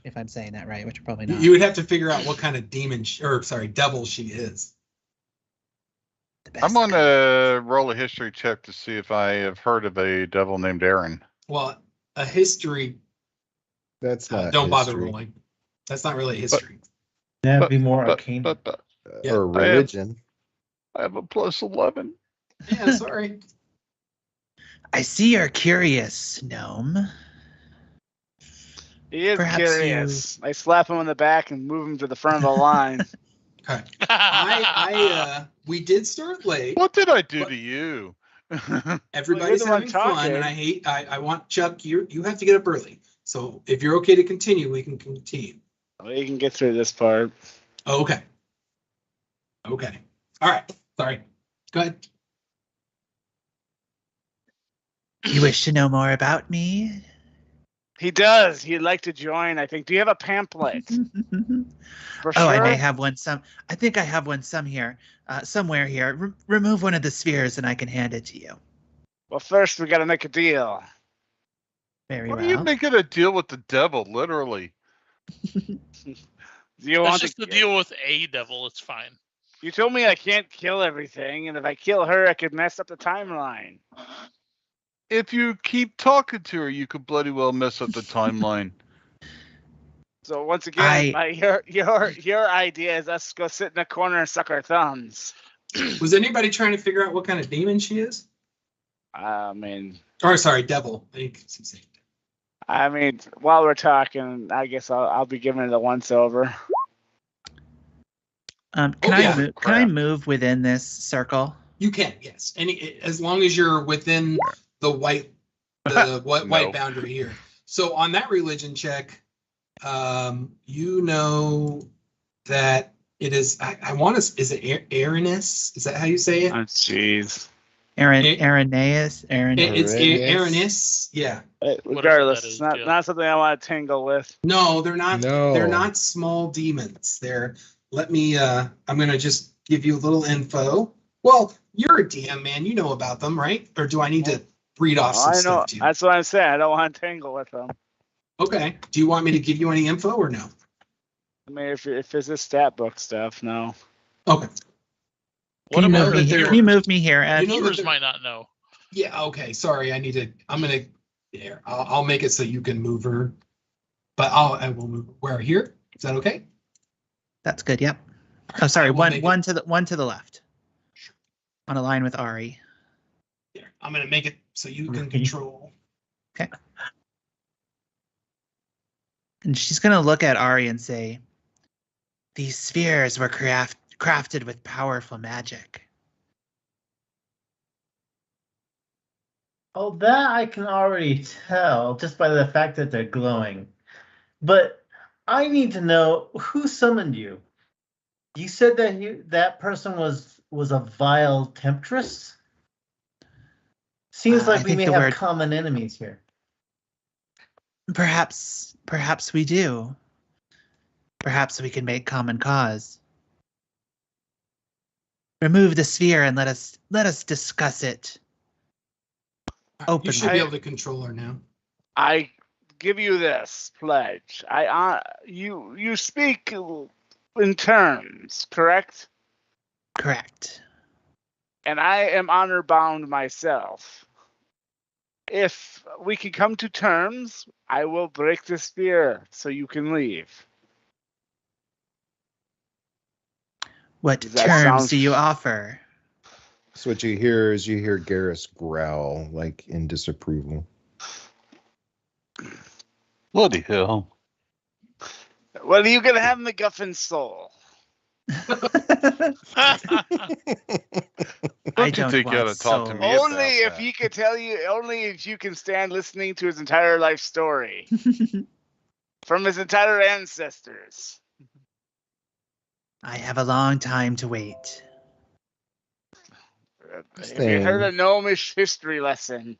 Speaker 8: If I'm saying that right, which you're probably not.
Speaker 2: You would have to figure out what kind of devil she is.
Speaker 8: The best
Speaker 6: I'm gonna roll a history check to see if I have heard of a devil named Aaron.
Speaker 2: Well, a history.
Speaker 1: That's not
Speaker 2: Don't bother
Speaker 1: history.
Speaker 2: rolling. That's not really history.
Speaker 5: That'd be more
Speaker 6: But,
Speaker 5: arcane.
Speaker 6: but
Speaker 2: Yeah.
Speaker 1: Or religion.
Speaker 6: I have a plus 11.
Speaker 2: Yeah, sorry.
Speaker 8: I see you're curious, gnome.
Speaker 7: He is
Speaker 8: Perhaps
Speaker 7: curious. I slap him on the back and move him to the front of the line.
Speaker 2: Okay. We did start late.
Speaker 6: What did I do to you?
Speaker 2: Everybody's
Speaker 7: the one
Speaker 2: having fun,
Speaker 7: talking.
Speaker 2: and I want Chuck. You have to get up early. So if you're okay to continue, we can continue.
Speaker 7: We can get through this part.
Speaker 2: Oh, okay. Okay. All right. Sorry. Go ahead.
Speaker 8: You wish to know more about me?
Speaker 7: He does. He'd like to join, I think. Do you have a pamphlet? For
Speaker 8: Oh, I may
Speaker 7: sure?
Speaker 8: have one. I think I have one. Somewhere here. Remove one of the spheres, and I can hand it to you.
Speaker 7: Well, first we got to make a deal.
Speaker 8: Very
Speaker 6: What are you
Speaker 8: well.
Speaker 6: making a deal with the devil, literally?
Speaker 7: Do you
Speaker 3: That's
Speaker 7: want
Speaker 3: just
Speaker 7: to
Speaker 3: the deal with a devil. It's fine.
Speaker 7: You told me I can't kill everything, and if I kill her, I could mess up the timeline.
Speaker 6: If you keep talking to her, you could bloody well mess up the timeline.
Speaker 7: So once again, your idea is us go sit in a corner and suck our thumbs.
Speaker 2: Was anybody trying to figure out what kind of demon she is?
Speaker 7: I mean,
Speaker 2: Or sorry, devil. I think it's insane.
Speaker 7: while we're talking, I guess I'll be giving it a once over.
Speaker 8: Can
Speaker 2: Oh,
Speaker 8: I
Speaker 2: yeah.
Speaker 8: can I move within this circle?
Speaker 2: You can, yes. As long as you're within the white white
Speaker 6: No.
Speaker 2: boundary here. So on that religion check, you know that it is. I want to. Is it Aranis? Is that how you say it?
Speaker 7: Oh, jeez.
Speaker 8: Irenaeus.
Speaker 2: It's
Speaker 1: Aranis.
Speaker 2: Aranis. Yeah.
Speaker 7: Regardless,
Speaker 3: that is,
Speaker 7: it's not,
Speaker 3: yeah.
Speaker 7: not something I want to tangle with.
Speaker 2: No, they're not.
Speaker 1: No.
Speaker 2: They're not small demons. Let me. I'm gonna just give you a little info. Well, you're a DM, man. You know about them, right? Or do I need to read off some
Speaker 7: I know.
Speaker 2: stuff to you?
Speaker 7: That's what I'm saying. I don't want to tangle with them.
Speaker 2: Okay. Do you want me to give you any info or no?
Speaker 7: I mean, if it's this stat book stuff, no.
Speaker 2: Okay.
Speaker 3: What
Speaker 8: Can you,
Speaker 3: about
Speaker 8: move me,
Speaker 2: that they're-
Speaker 8: can you move me here, Ed?
Speaker 2: You know that
Speaker 3: viewers
Speaker 2: they're-
Speaker 3: might not know?
Speaker 2: Yeah. Okay. Sorry. I'm gonna. There. I'll make it so you can move her. But I will move where here. Is that okay?
Speaker 8: That's good. Yep. Oh, sorry.
Speaker 2: I will make
Speaker 8: One to the left. On a line with Ari.
Speaker 2: There. I'm gonna make it so you can
Speaker 5: Okay.
Speaker 2: control.
Speaker 8: And she's gonna look at Ari and say, "These spheres were crafted with powerful magic."
Speaker 5: Oh, that I can already tell just by the fact that they're glowing. But I need to know who summoned you. You said that that person was a vile temptress. Seems
Speaker 8: I
Speaker 5: like we
Speaker 8: think
Speaker 5: may
Speaker 8: the
Speaker 5: have
Speaker 8: word-
Speaker 5: common enemies here.
Speaker 8: Perhaps we do. Perhaps we can make common cause. Remove the sphere and let us discuss it.
Speaker 2: You should
Speaker 8: Openly.
Speaker 2: be able to control her now.
Speaker 7: I give you this pledge. You speak in terms, correct?
Speaker 8: Correct.
Speaker 7: And I am honor bound myself. If we can come to terms, I will break the sphere so you can leave.
Speaker 8: What
Speaker 7: Does that
Speaker 8: terms
Speaker 7: sound-
Speaker 8: do you offer?
Speaker 1: So what you hear is you hear Garrus growl like in disapproval.
Speaker 6: Bloody hell.
Speaker 7: What are you gonna have, MacGuffin soul?
Speaker 8: I
Speaker 6: you
Speaker 8: don't
Speaker 6: think you
Speaker 8: want
Speaker 6: oughta talk to
Speaker 8: soul.
Speaker 6: me about
Speaker 7: Only if
Speaker 6: that.
Speaker 7: he could tell you. Only if you can stand listening to his entire life story from his entire ancestors.
Speaker 8: I have a long time to wait.
Speaker 7: Have you heard a gnomish history lesson?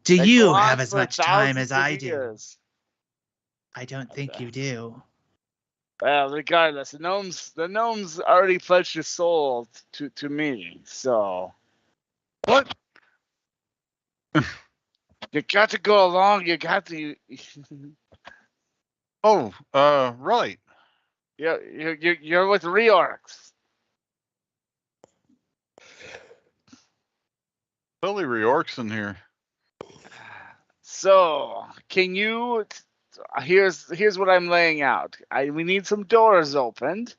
Speaker 8: Do
Speaker 7: They
Speaker 8: you
Speaker 7: go on
Speaker 8: have as
Speaker 7: for
Speaker 8: much time
Speaker 7: thousands
Speaker 8: as I
Speaker 7: of
Speaker 8: do?
Speaker 7: years.
Speaker 8: I don't think you do.
Speaker 7: Well, regardless, the gnomes already pledged his soul to me. So
Speaker 6: What?
Speaker 7: you got to go along. You got to.
Speaker 6: Oh, right.
Speaker 7: You're with reorcs.
Speaker 6: Billy Reork's in here.
Speaker 7: So can you? Here's what I'm laying out. We need some doors opened.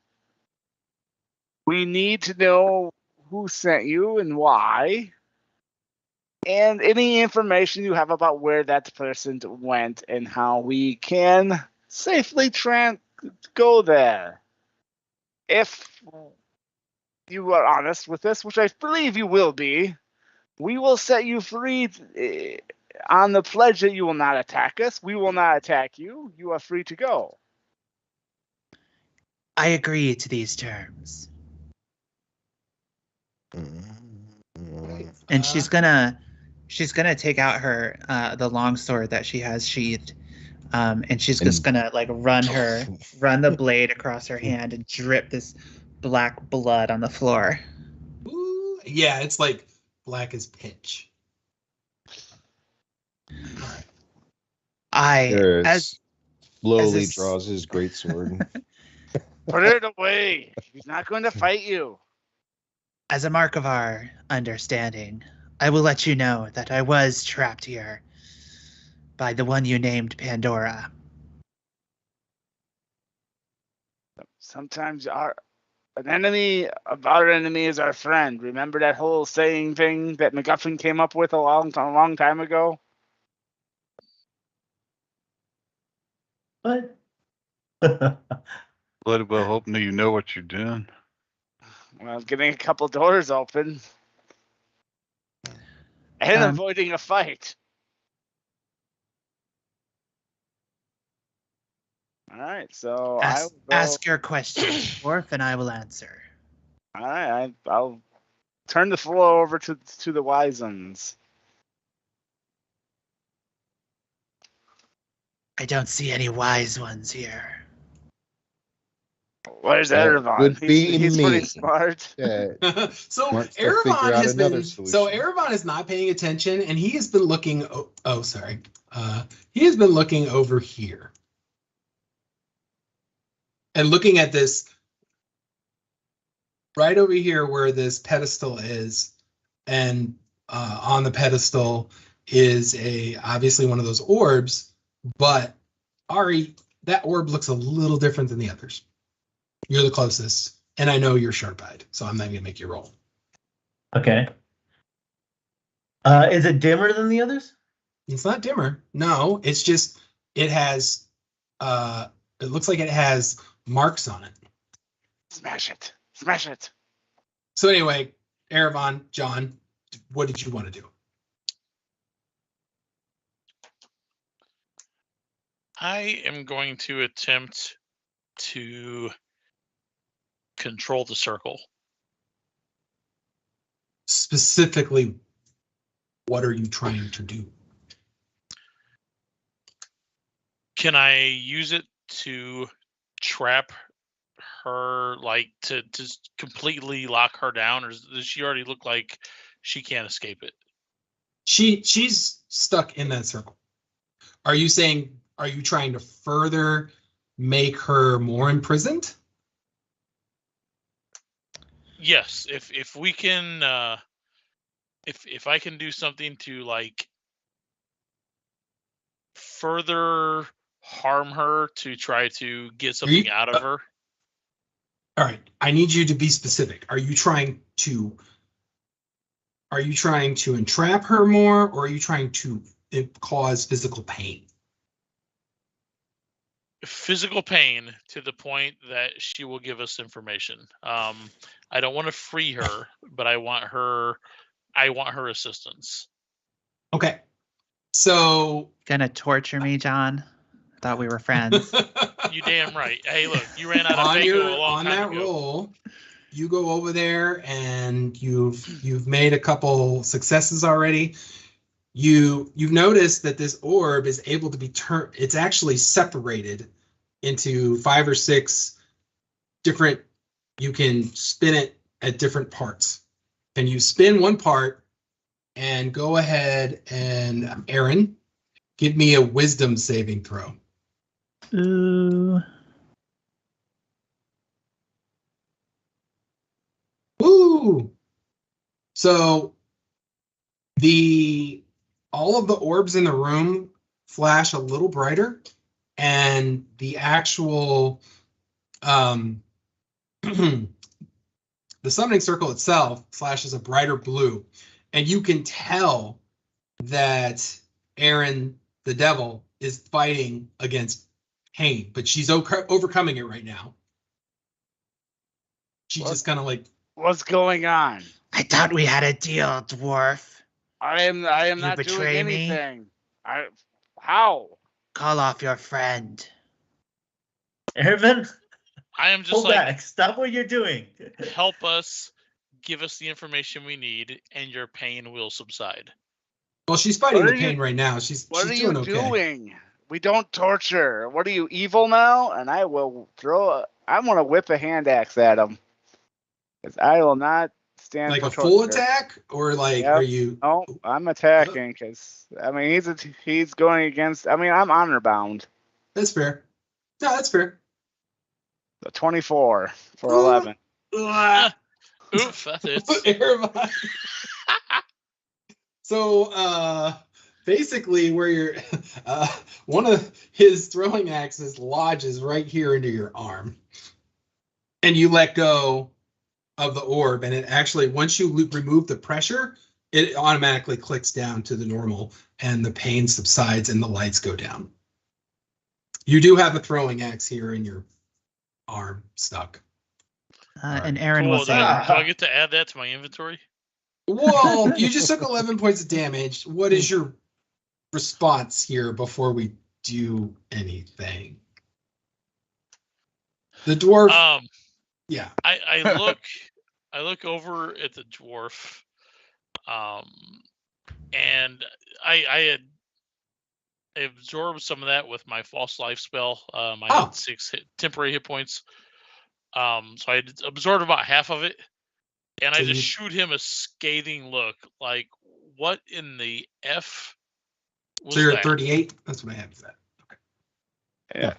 Speaker 7: We need to know who sent you and why. And any information you have about where that person went and how we can safely go there. If you are honest with this, which I believe you will be, we will set you free on the pledge that you will not attack us. We will not attack you. You are free to go.
Speaker 8: I agree to these terms. And she's gonna take out her the long sword that she has sheathed, and she's just gonna like run the blade across her hand and drip this black blood on the floor.
Speaker 2: Ooh, yeah, it's like black as pitch.
Speaker 1: Garrus slowly
Speaker 8: as a-
Speaker 1: draws his greatsword.
Speaker 7: Put it away. He's not going to fight you.
Speaker 8: As a mark of our understanding, I will let you know that I was trapped here by the one you named Pandora.
Speaker 7: Sometimes an enemy of our enemy is our friend. Remember that whole saying thing that MacGuffin came up with a long time ago?
Speaker 5: What?
Speaker 6: Well, hoping you know what you're doing.
Speaker 7: Well, getting a couple doors open and avoiding a fight. All right, so
Speaker 8: Ask your question, dwarf, and I will answer.
Speaker 7: All right, I'll turn the floor over to the wise ones.
Speaker 8: I don't see any wise ones here.
Speaker 7: Where's
Speaker 1: That
Speaker 7: Erevan?
Speaker 1: would be
Speaker 7: he's pretty
Speaker 1: me.
Speaker 7: smart.
Speaker 1: Yeah.
Speaker 2: So
Speaker 1: Wants to figure
Speaker 2: Erevan
Speaker 1: out
Speaker 2: has
Speaker 1: another
Speaker 2: been
Speaker 1: solution.
Speaker 2: Erevan is not paying attention, and he has been looking. Oh, sorry. He has been looking over here and looking at this right over here where this pedestal is, and on the pedestal is obviously one of those orbs, but Ari, that orb looks a little different than the others. You're the closest, and I know you're sharp-eyed, so I'm not gonna make you roll.
Speaker 5: Okay. Is it dimmer than the others?
Speaker 2: It's not dimmer. No, it's just it has it looks like it has marks on it.
Speaker 7: Smash it. Smash it.
Speaker 2: So anyway, Erevan, John, what did you want to do?
Speaker 3: I am going to attempt to control the circle.
Speaker 2: Specifically, what are you trying to do?
Speaker 3: Can I use it to trap her, like to completely lock her down, or does she already look like she can't escape it?
Speaker 2: She's stuck in that circle. Are you trying to further make her more imprisoned?
Speaker 3: Yes, if we can, if I can do something to like further harm her to try to get something out of her.
Speaker 2: All right, I need you to be specific. Are you trying to entrap her more, or are you trying to cause physical pain?
Speaker 3: Physical pain to the point that she will give us information. I don't want to free her, but I want her assistance.
Speaker 2: Okay. So
Speaker 8: Gonna torture me, John? I thought we were friends.
Speaker 3: You damn right. Hey, look, you ran out of Fago a long time ago.
Speaker 2: Roll, you go over there and you've made a couple successes already. You've noticed that this orb is able to be turned. It's actually separated into 5 or 6 different. You can spin it at different parts, and you spin one part. And go ahead and Aaron, give me a wisdom saving throw.
Speaker 8: Ooh.
Speaker 2: Woo! So all of the orbs in the room flash a little brighter, and the actual the summoning circle itself flashes a brighter blue. And you can tell that Aaron, the devil, is fighting against pain, but she's overcoming it right now. She's just kind of like,
Speaker 7: what's going on?
Speaker 8: I thought we had a deal, dwarf.
Speaker 7: I am not doing anything. How?
Speaker 8: Call off your friend.
Speaker 5: Erevan,
Speaker 3: I am just
Speaker 5: pull
Speaker 3: like,
Speaker 5: back. Stop what you're doing.
Speaker 3: help us, give us the information we need, and your pain will subside.
Speaker 2: well, she's fighting the pain right now. She's doing okay.
Speaker 7: Doing? We don't torture. What are you, evil now? And I will I'm going to whip a hand axe at him. Because I will not stand
Speaker 2: like
Speaker 7: for
Speaker 2: a full
Speaker 7: torture.
Speaker 2: attack, or like,
Speaker 7: Yep.
Speaker 2: are you?
Speaker 7: No, I'm attacking because I mean he's going against. I mean I'm honor bound.
Speaker 2: That's fair. No, that's fair.
Speaker 7: The 24 for 11.
Speaker 3: Oof, that's it.
Speaker 2: Erevan, So basically where you're one of his throwing axes lodges right here into your arm. And you let go of the orb, and it actually, once you remove the pressure, it automatically clicks down to the normal, and the pain subsides and the lights go down. You do have a throwing axe here in your arm stuck.
Speaker 8: And Aaron
Speaker 3: Cool.
Speaker 8: will
Speaker 3: Do
Speaker 8: say,
Speaker 3: I get to add that to my inventory?
Speaker 2: Well, you just took 11 points of damage. What is your response here before we do anything? The dwarf. Yeah.
Speaker 3: I look over at the dwarf, and I had absorbed some of that with my false life spell. I had 6 temporary hit points. So I absorbed about half of it, and I just shoot him a scathing look, like, what in the F was
Speaker 2: So you're
Speaker 3: that?
Speaker 2: at 38? That's what I have for that. Okay.
Speaker 7: Yeah.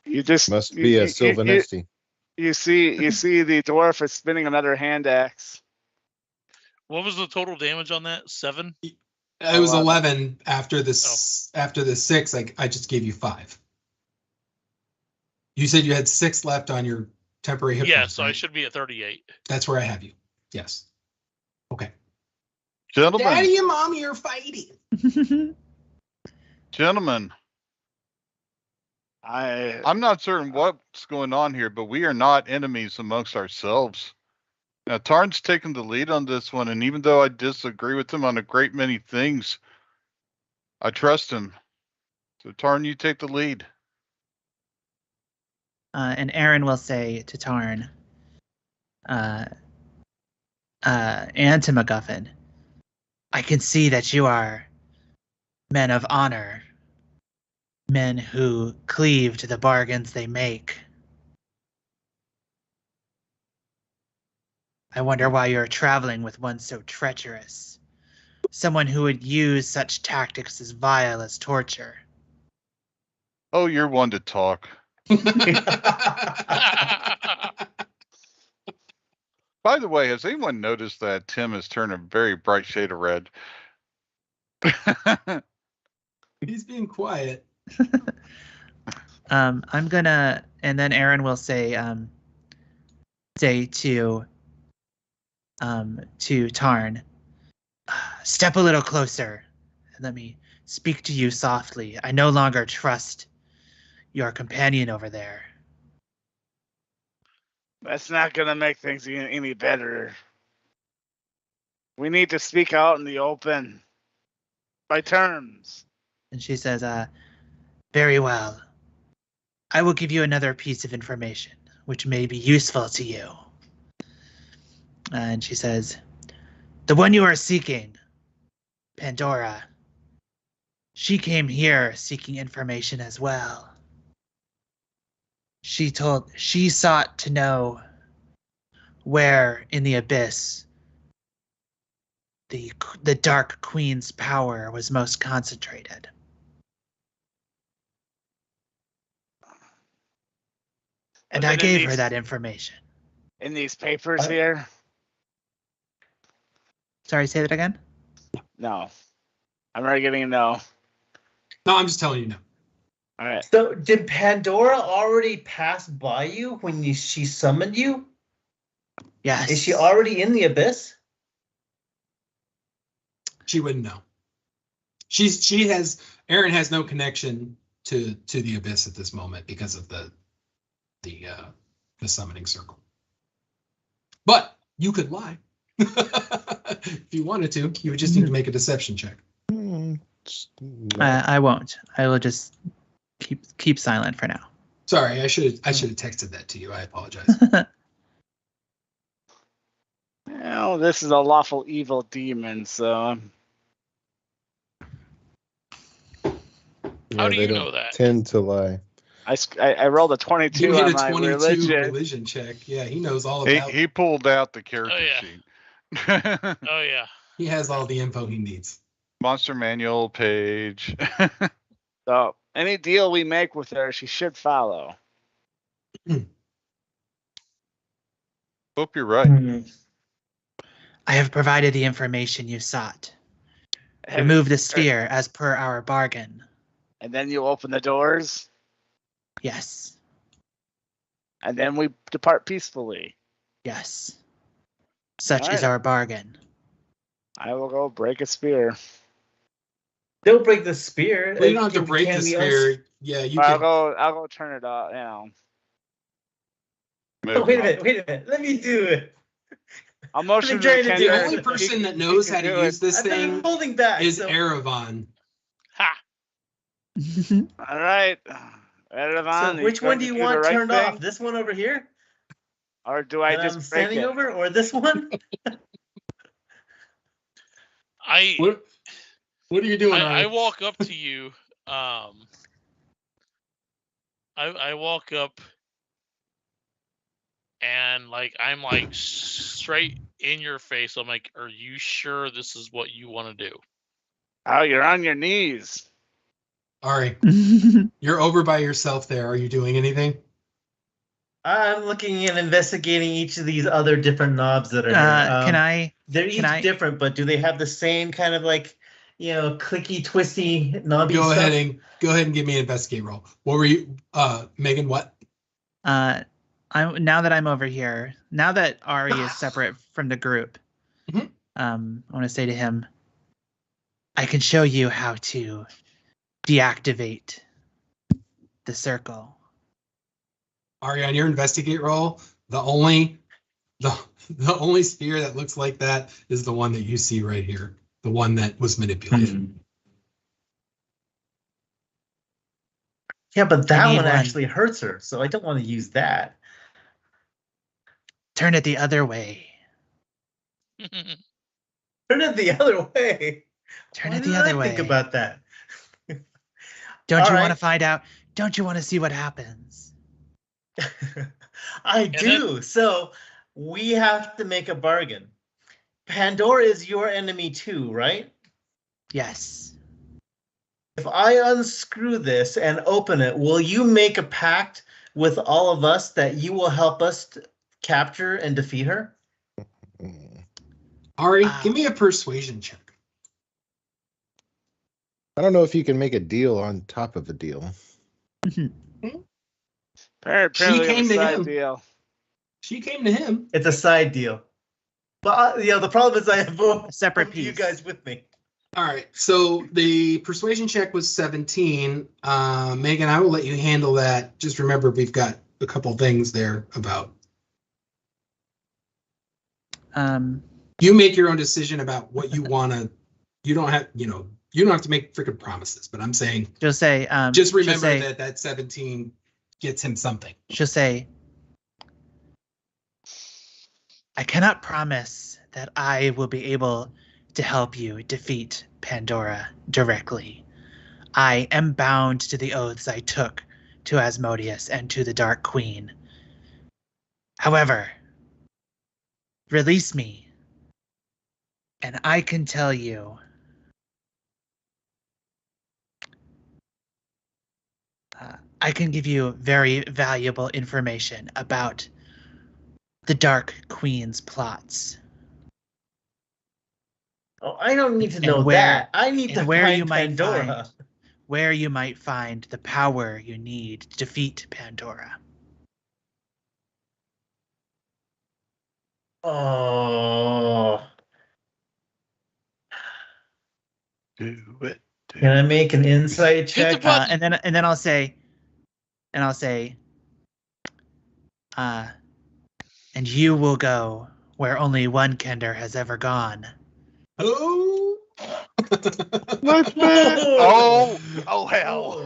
Speaker 7: You just
Speaker 1: Must be a Sylvanesti.
Speaker 7: You see the dwarf is spinning another hand axe.
Speaker 3: What was the total damage on that? 7?
Speaker 2: It was 11 after this. After the 6, I just gave you 5. You said you had 6 left on your temporary hit
Speaker 3: Yeah,
Speaker 2: points,
Speaker 3: so
Speaker 2: right?
Speaker 3: I should be at 38.
Speaker 2: That's where I have you. Yes. Okay.
Speaker 6: Gentlemen,
Speaker 2: Daddy and Mommy are fighting.
Speaker 6: gentlemen, I'm not certain what's going on here, but we are not enemies amongst ourselves. Now, Tarn's taken the lead on this one, and even though I disagree with him on a great many things, I trust him. So, Tarn, you take the lead.
Speaker 8: and Aaron will say to Tarn, and to MacGuffin, I can see that you are men of honor, men who cleave to the bargains they make. I wonder why you're traveling with one so treacherous, someone who would use such tactics as vile as torture.
Speaker 6: Oh, you're one to talk. By the way, has anyone noticed that Tim has turned a very bright shade of red?
Speaker 2: He's being quiet.
Speaker 8: I'm gonna, and then Aaron will say to Tarn, step a little closer and let me speak to you softly. I no longer trust your companion over there.
Speaker 7: That's not gonna make things any better. We need to speak out in the open. By terms.
Speaker 8: And she says, very well. I will give you another piece of information, which may be useful to you. And she says, the one you are seeking, Pandora, she came here seeking information as well. She sought to know where in the abyss the Dark Queen's power was most concentrated. And I gave her that information.
Speaker 7: In these papers here?
Speaker 8: Sorry, say that again?
Speaker 7: No. I'm already getting a no.
Speaker 2: No, I'm just telling you no.
Speaker 7: All right.
Speaker 5: So did Pandora already pass by you when she summoned you?
Speaker 8: Yes.
Speaker 5: Is she already in the abyss?
Speaker 2: She wouldn't know. Aaron has no connection to the abyss at this moment because of the summoning circle. But you could lie. If you wanted to, you would just need to make a deception check.
Speaker 8: I won't. I will just keep silent for now.
Speaker 2: Sorry, I should have texted that to you. I apologize.
Speaker 7: Well, this is a lawful evil demon, so.
Speaker 3: How do
Speaker 1: they
Speaker 3: you
Speaker 1: don't
Speaker 3: know that?
Speaker 1: Tend to lie.
Speaker 7: I rolled a 22
Speaker 2: You hit
Speaker 7: on
Speaker 2: a
Speaker 7: my
Speaker 2: 22
Speaker 7: religion.
Speaker 2: religion check. Yeah, he knows all about it.
Speaker 6: He pulled out the character sheet.
Speaker 3: Oh yeah.
Speaker 2: He has all the info he needs.
Speaker 6: Monster manual page.
Speaker 7: So any deal we make with her, she should follow.
Speaker 6: Hope you're right.
Speaker 8: I have provided the information you sought. Remove the sphere as per our bargain.
Speaker 7: And then you open the doors,
Speaker 8: Yes.
Speaker 7: and then we depart peacefully.
Speaker 8: Yes. Such is
Speaker 7: Alright.
Speaker 8: our bargain.
Speaker 7: I will go break a spear.
Speaker 5: Don't break the spear.
Speaker 2: Well, you don't have to
Speaker 5: Can-
Speaker 2: break
Speaker 5: can
Speaker 2: the
Speaker 5: we
Speaker 2: spear. Yeah, you
Speaker 7: I'll
Speaker 2: can.
Speaker 7: go turn it off. You know,
Speaker 5: Oh, wait a minute. Let me do it.
Speaker 7: I'll motion to
Speaker 5: trying to do
Speaker 2: The
Speaker 5: it.
Speaker 2: only
Speaker 7: He
Speaker 2: person
Speaker 7: can-
Speaker 2: that
Speaker 7: he
Speaker 2: knows
Speaker 7: can
Speaker 2: how to
Speaker 7: do it.
Speaker 2: use this
Speaker 5: I've been
Speaker 2: thing
Speaker 5: holding back.
Speaker 2: is
Speaker 5: so-
Speaker 2: Erevan.
Speaker 3: Ha!
Speaker 7: All right. Erevan,
Speaker 5: So which one do you want turned off? This one over here?
Speaker 7: Or do I
Speaker 5: that
Speaker 7: just
Speaker 5: I'm
Speaker 7: break
Speaker 5: standing
Speaker 7: it?
Speaker 5: over, or this one?
Speaker 2: What are you doing?
Speaker 3: I
Speaker 2: Ari?
Speaker 3: walk up to you. I walk up and like I'm like straight in your face. I'm like, are you sure this is what you want to do?
Speaker 7: Oh, you're on your knees.
Speaker 2: Ari, you're over by yourself there. Are you doing anything?
Speaker 5: I'm looking and investigating each of these other different knobs that are here.
Speaker 8: Can I?
Speaker 5: They're each
Speaker 8: can I-
Speaker 5: different, but do they have the same kind of like, clicky, twisty, knobby
Speaker 2: Go
Speaker 5: stuff?
Speaker 2: ahead and give me an investigate roll. What were you, Megan? What?
Speaker 8: Now that I'm over here, now that Ari is separate from the group,
Speaker 2: Mhm.
Speaker 8: I want to say to him, I can show you how to deactivate the circle.
Speaker 2: Ari, on your investigate roll, the only sphere that looks like that is the one that you see right here, the one that was manipulated.
Speaker 5: Yeah, but that
Speaker 8: need
Speaker 5: one
Speaker 8: one.
Speaker 5: actually hurts her, so I don't want to use that.
Speaker 8: Turn it the other way.
Speaker 5: Turn it the other way.
Speaker 8: Turn
Speaker 5: Why
Speaker 8: it the
Speaker 5: did
Speaker 8: other
Speaker 5: I
Speaker 8: way.
Speaker 5: think about that.
Speaker 8: Don't
Speaker 5: All
Speaker 8: you
Speaker 5: right.
Speaker 8: want to find out? Don't you want to see what happens?
Speaker 5: I do. So we have to make a bargain. Pandora is your enemy too, right?
Speaker 8: Yes.
Speaker 5: If I unscrew this and open it, will you make a pact with all of us that you will help us capture and defeat her?
Speaker 2: Ari, give me a persuasion check.
Speaker 1: I don't know if you can make a deal on top of a deal.
Speaker 7: Apparently
Speaker 2: came
Speaker 7: it was a
Speaker 2: to
Speaker 7: side
Speaker 2: him.
Speaker 7: deal.
Speaker 2: She came to him.
Speaker 5: It's a side deal. But the problem is I have both
Speaker 8: A separate
Speaker 5: of you
Speaker 8: piece.
Speaker 5: guys with me.
Speaker 2: All right. So the persuasion check was 17. Megan, I will let you handle that. Just remember, we've got a couple things there about. You make your own decision about what you want to. You don't have, you don't have to make freaking promises. But I'm saying,
Speaker 8: She'll say.
Speaker 2: just
Speaker 8: she'll
Speaker 2: remember
Speaker 8: say-
Speaker 2: that 17 gets him something.
Speaker 8: She'll say, I cannot promise that I will be able to help you defeat Pandora directly. I am bound to the oaths I took to Asmodeus and to the Dark Queen. However, release me, and I can tell you I can give you very valuable information about the Dark Queen's plots.
Speaker 5: Oh, I don't need to
Speaker 8: And
Speaker 5: know
Speaker 8: where-
Speaker 5: that. I need
Speaker 8: and
Speaker 5: to
Speaker 8: where
Speaker 5: find
Speaker 8: you might
Speaker 5: Pandora.
Speaker 8: find- Where you might find the power you need to defeat Pandora.
Speaker 5: Oh,
Speaker 6: Do it.
Speaker 5: can I make an insight
Speaker 3: Hit the
Speaker 5: check?
Speaker 3: button.
Speaker 8: And then I'll say, and you will go where only one Kender has ever gone.
Speaker 2: Oh.
Speaker 6: Let's oh hell.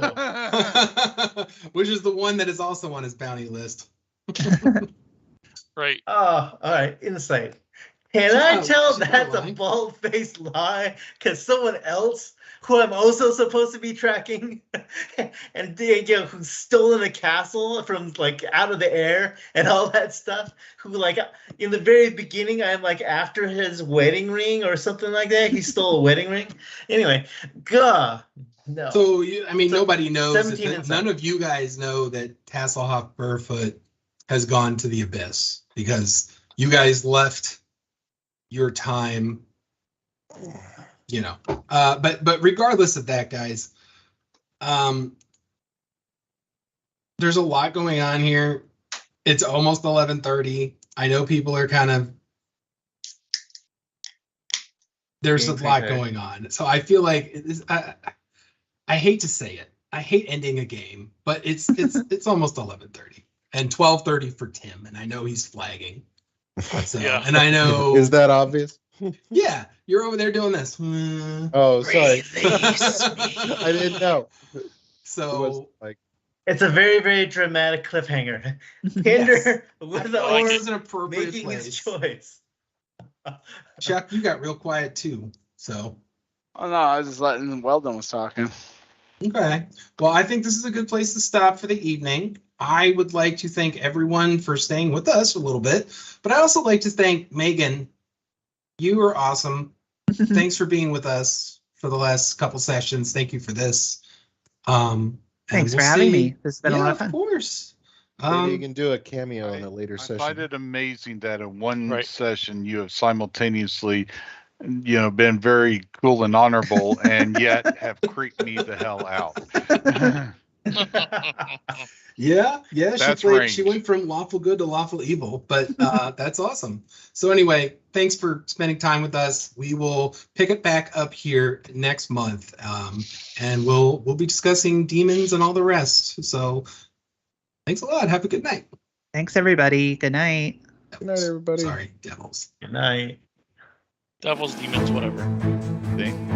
Speaker 2: Which is the one that is also on his bounty list.
Speaker 3: Right.
Speaker 5: Oh, all right, insight. Can I
Speaker 2: Oh,
Speaker 5: tell
Speaker 2: she's not
Speaker 5: that's a
Speaker 2: lying.
Speaker 5: bald-faced lie? Because someone else, who I'm also supposed to be tracking, and who's stolen a castle from out of the air and all that stuff, who in the very beginning I'm after his wedding ring or something like that. He stole a wedding ring. Anyway, no.
Speaker 2: So, nobody knows.
Speaker 5: 17
Speaker 2: That,
Speaker 5: insight.
Speaker 2: none of you guys know that Tasselhoff Burfoot has gone to the abyss because you guys left your time you know. But regardless of that, guys, there's a lot going on here. It's almost 11:30. I know people are kind of, there's a
Speaker 5: Getting
Speaker 2: lot
Speaker 5: prepared.
Speaker 2: going on. So I feel like I hate to say it. I hate ending a game, but it's almost 11:30 and 12:30 for Tim, and I know he's flagging. So,
Speaker 3: Yeah.
Speaker 2: and I know,
Speaker 1: Is that obvious?
Speaker 2: yeah, you're over there doing this.
Speaker 1: Oh, sorry.
Speaker 8: Release
Speaker 1: I didn't know. It was
Speaker 2: So
Speaker 1: like,
Speaker 5: It's a very, very dramatic cliffhanger.
Speaker 2: Yes.
Speaker 5: Hinder
Speaker 2: I
Speaker 5: was
Speaker 2: feel like
Speaker 5: or
Speaker 2: this is an appropriate
Speaker 5: making his
Speaker 2: place.
Speaker 5: choice.
Speaker 2: Chuck, you got real quiet too. So
Speaker 7: Oh no, I was just letting Weldon was talking.
Speaker 2: okay. Well, I think this is a good place to stop for the evening. I would like to thank everyone for staying with us a little bit, but I also like to thank Megan. You are awesome. Thanks for being with us for the last couple sessions. Thank you for this. And
Speaker 8: Thanks for
Speaker 2: we'll
Speaker 8: having
Speaker 2: see-
Speaker 8: me. This has been a lot of fun.
Speaker 2: Of course.
Speaker 1: maybe you can do a cameo in
Speaker 6: I-
Speaker 1: a later
Speaker 6: I
Speaker 1: session.
Speaker 6: find it amazing that in one
Speaker 3: Right.
Speaker 6: session you have simultaneously, been very cool and honorable, and yet have creeped me the hell out.
Speaker 2: Yeah, she
Speaker 6: That's
Speaker 2: played. She
Speaker 6: range.
Speaker 2: went from lawful good to lawful evil, but that's awesome. So anyway, thanks for spending time with us. We will pick it back up here next month, and we'll be discussing demons and all the rest. So thanks a lot. Have a good night.
Speaker 8: Thanks, everybody. Good night.
Speaker 1: Good night, everybody.
Speaker 2: Sorry, devils.
Speaker 5: Good night.
Speaker 3: Devils, demons, whatever.
Speaker 6: Thank-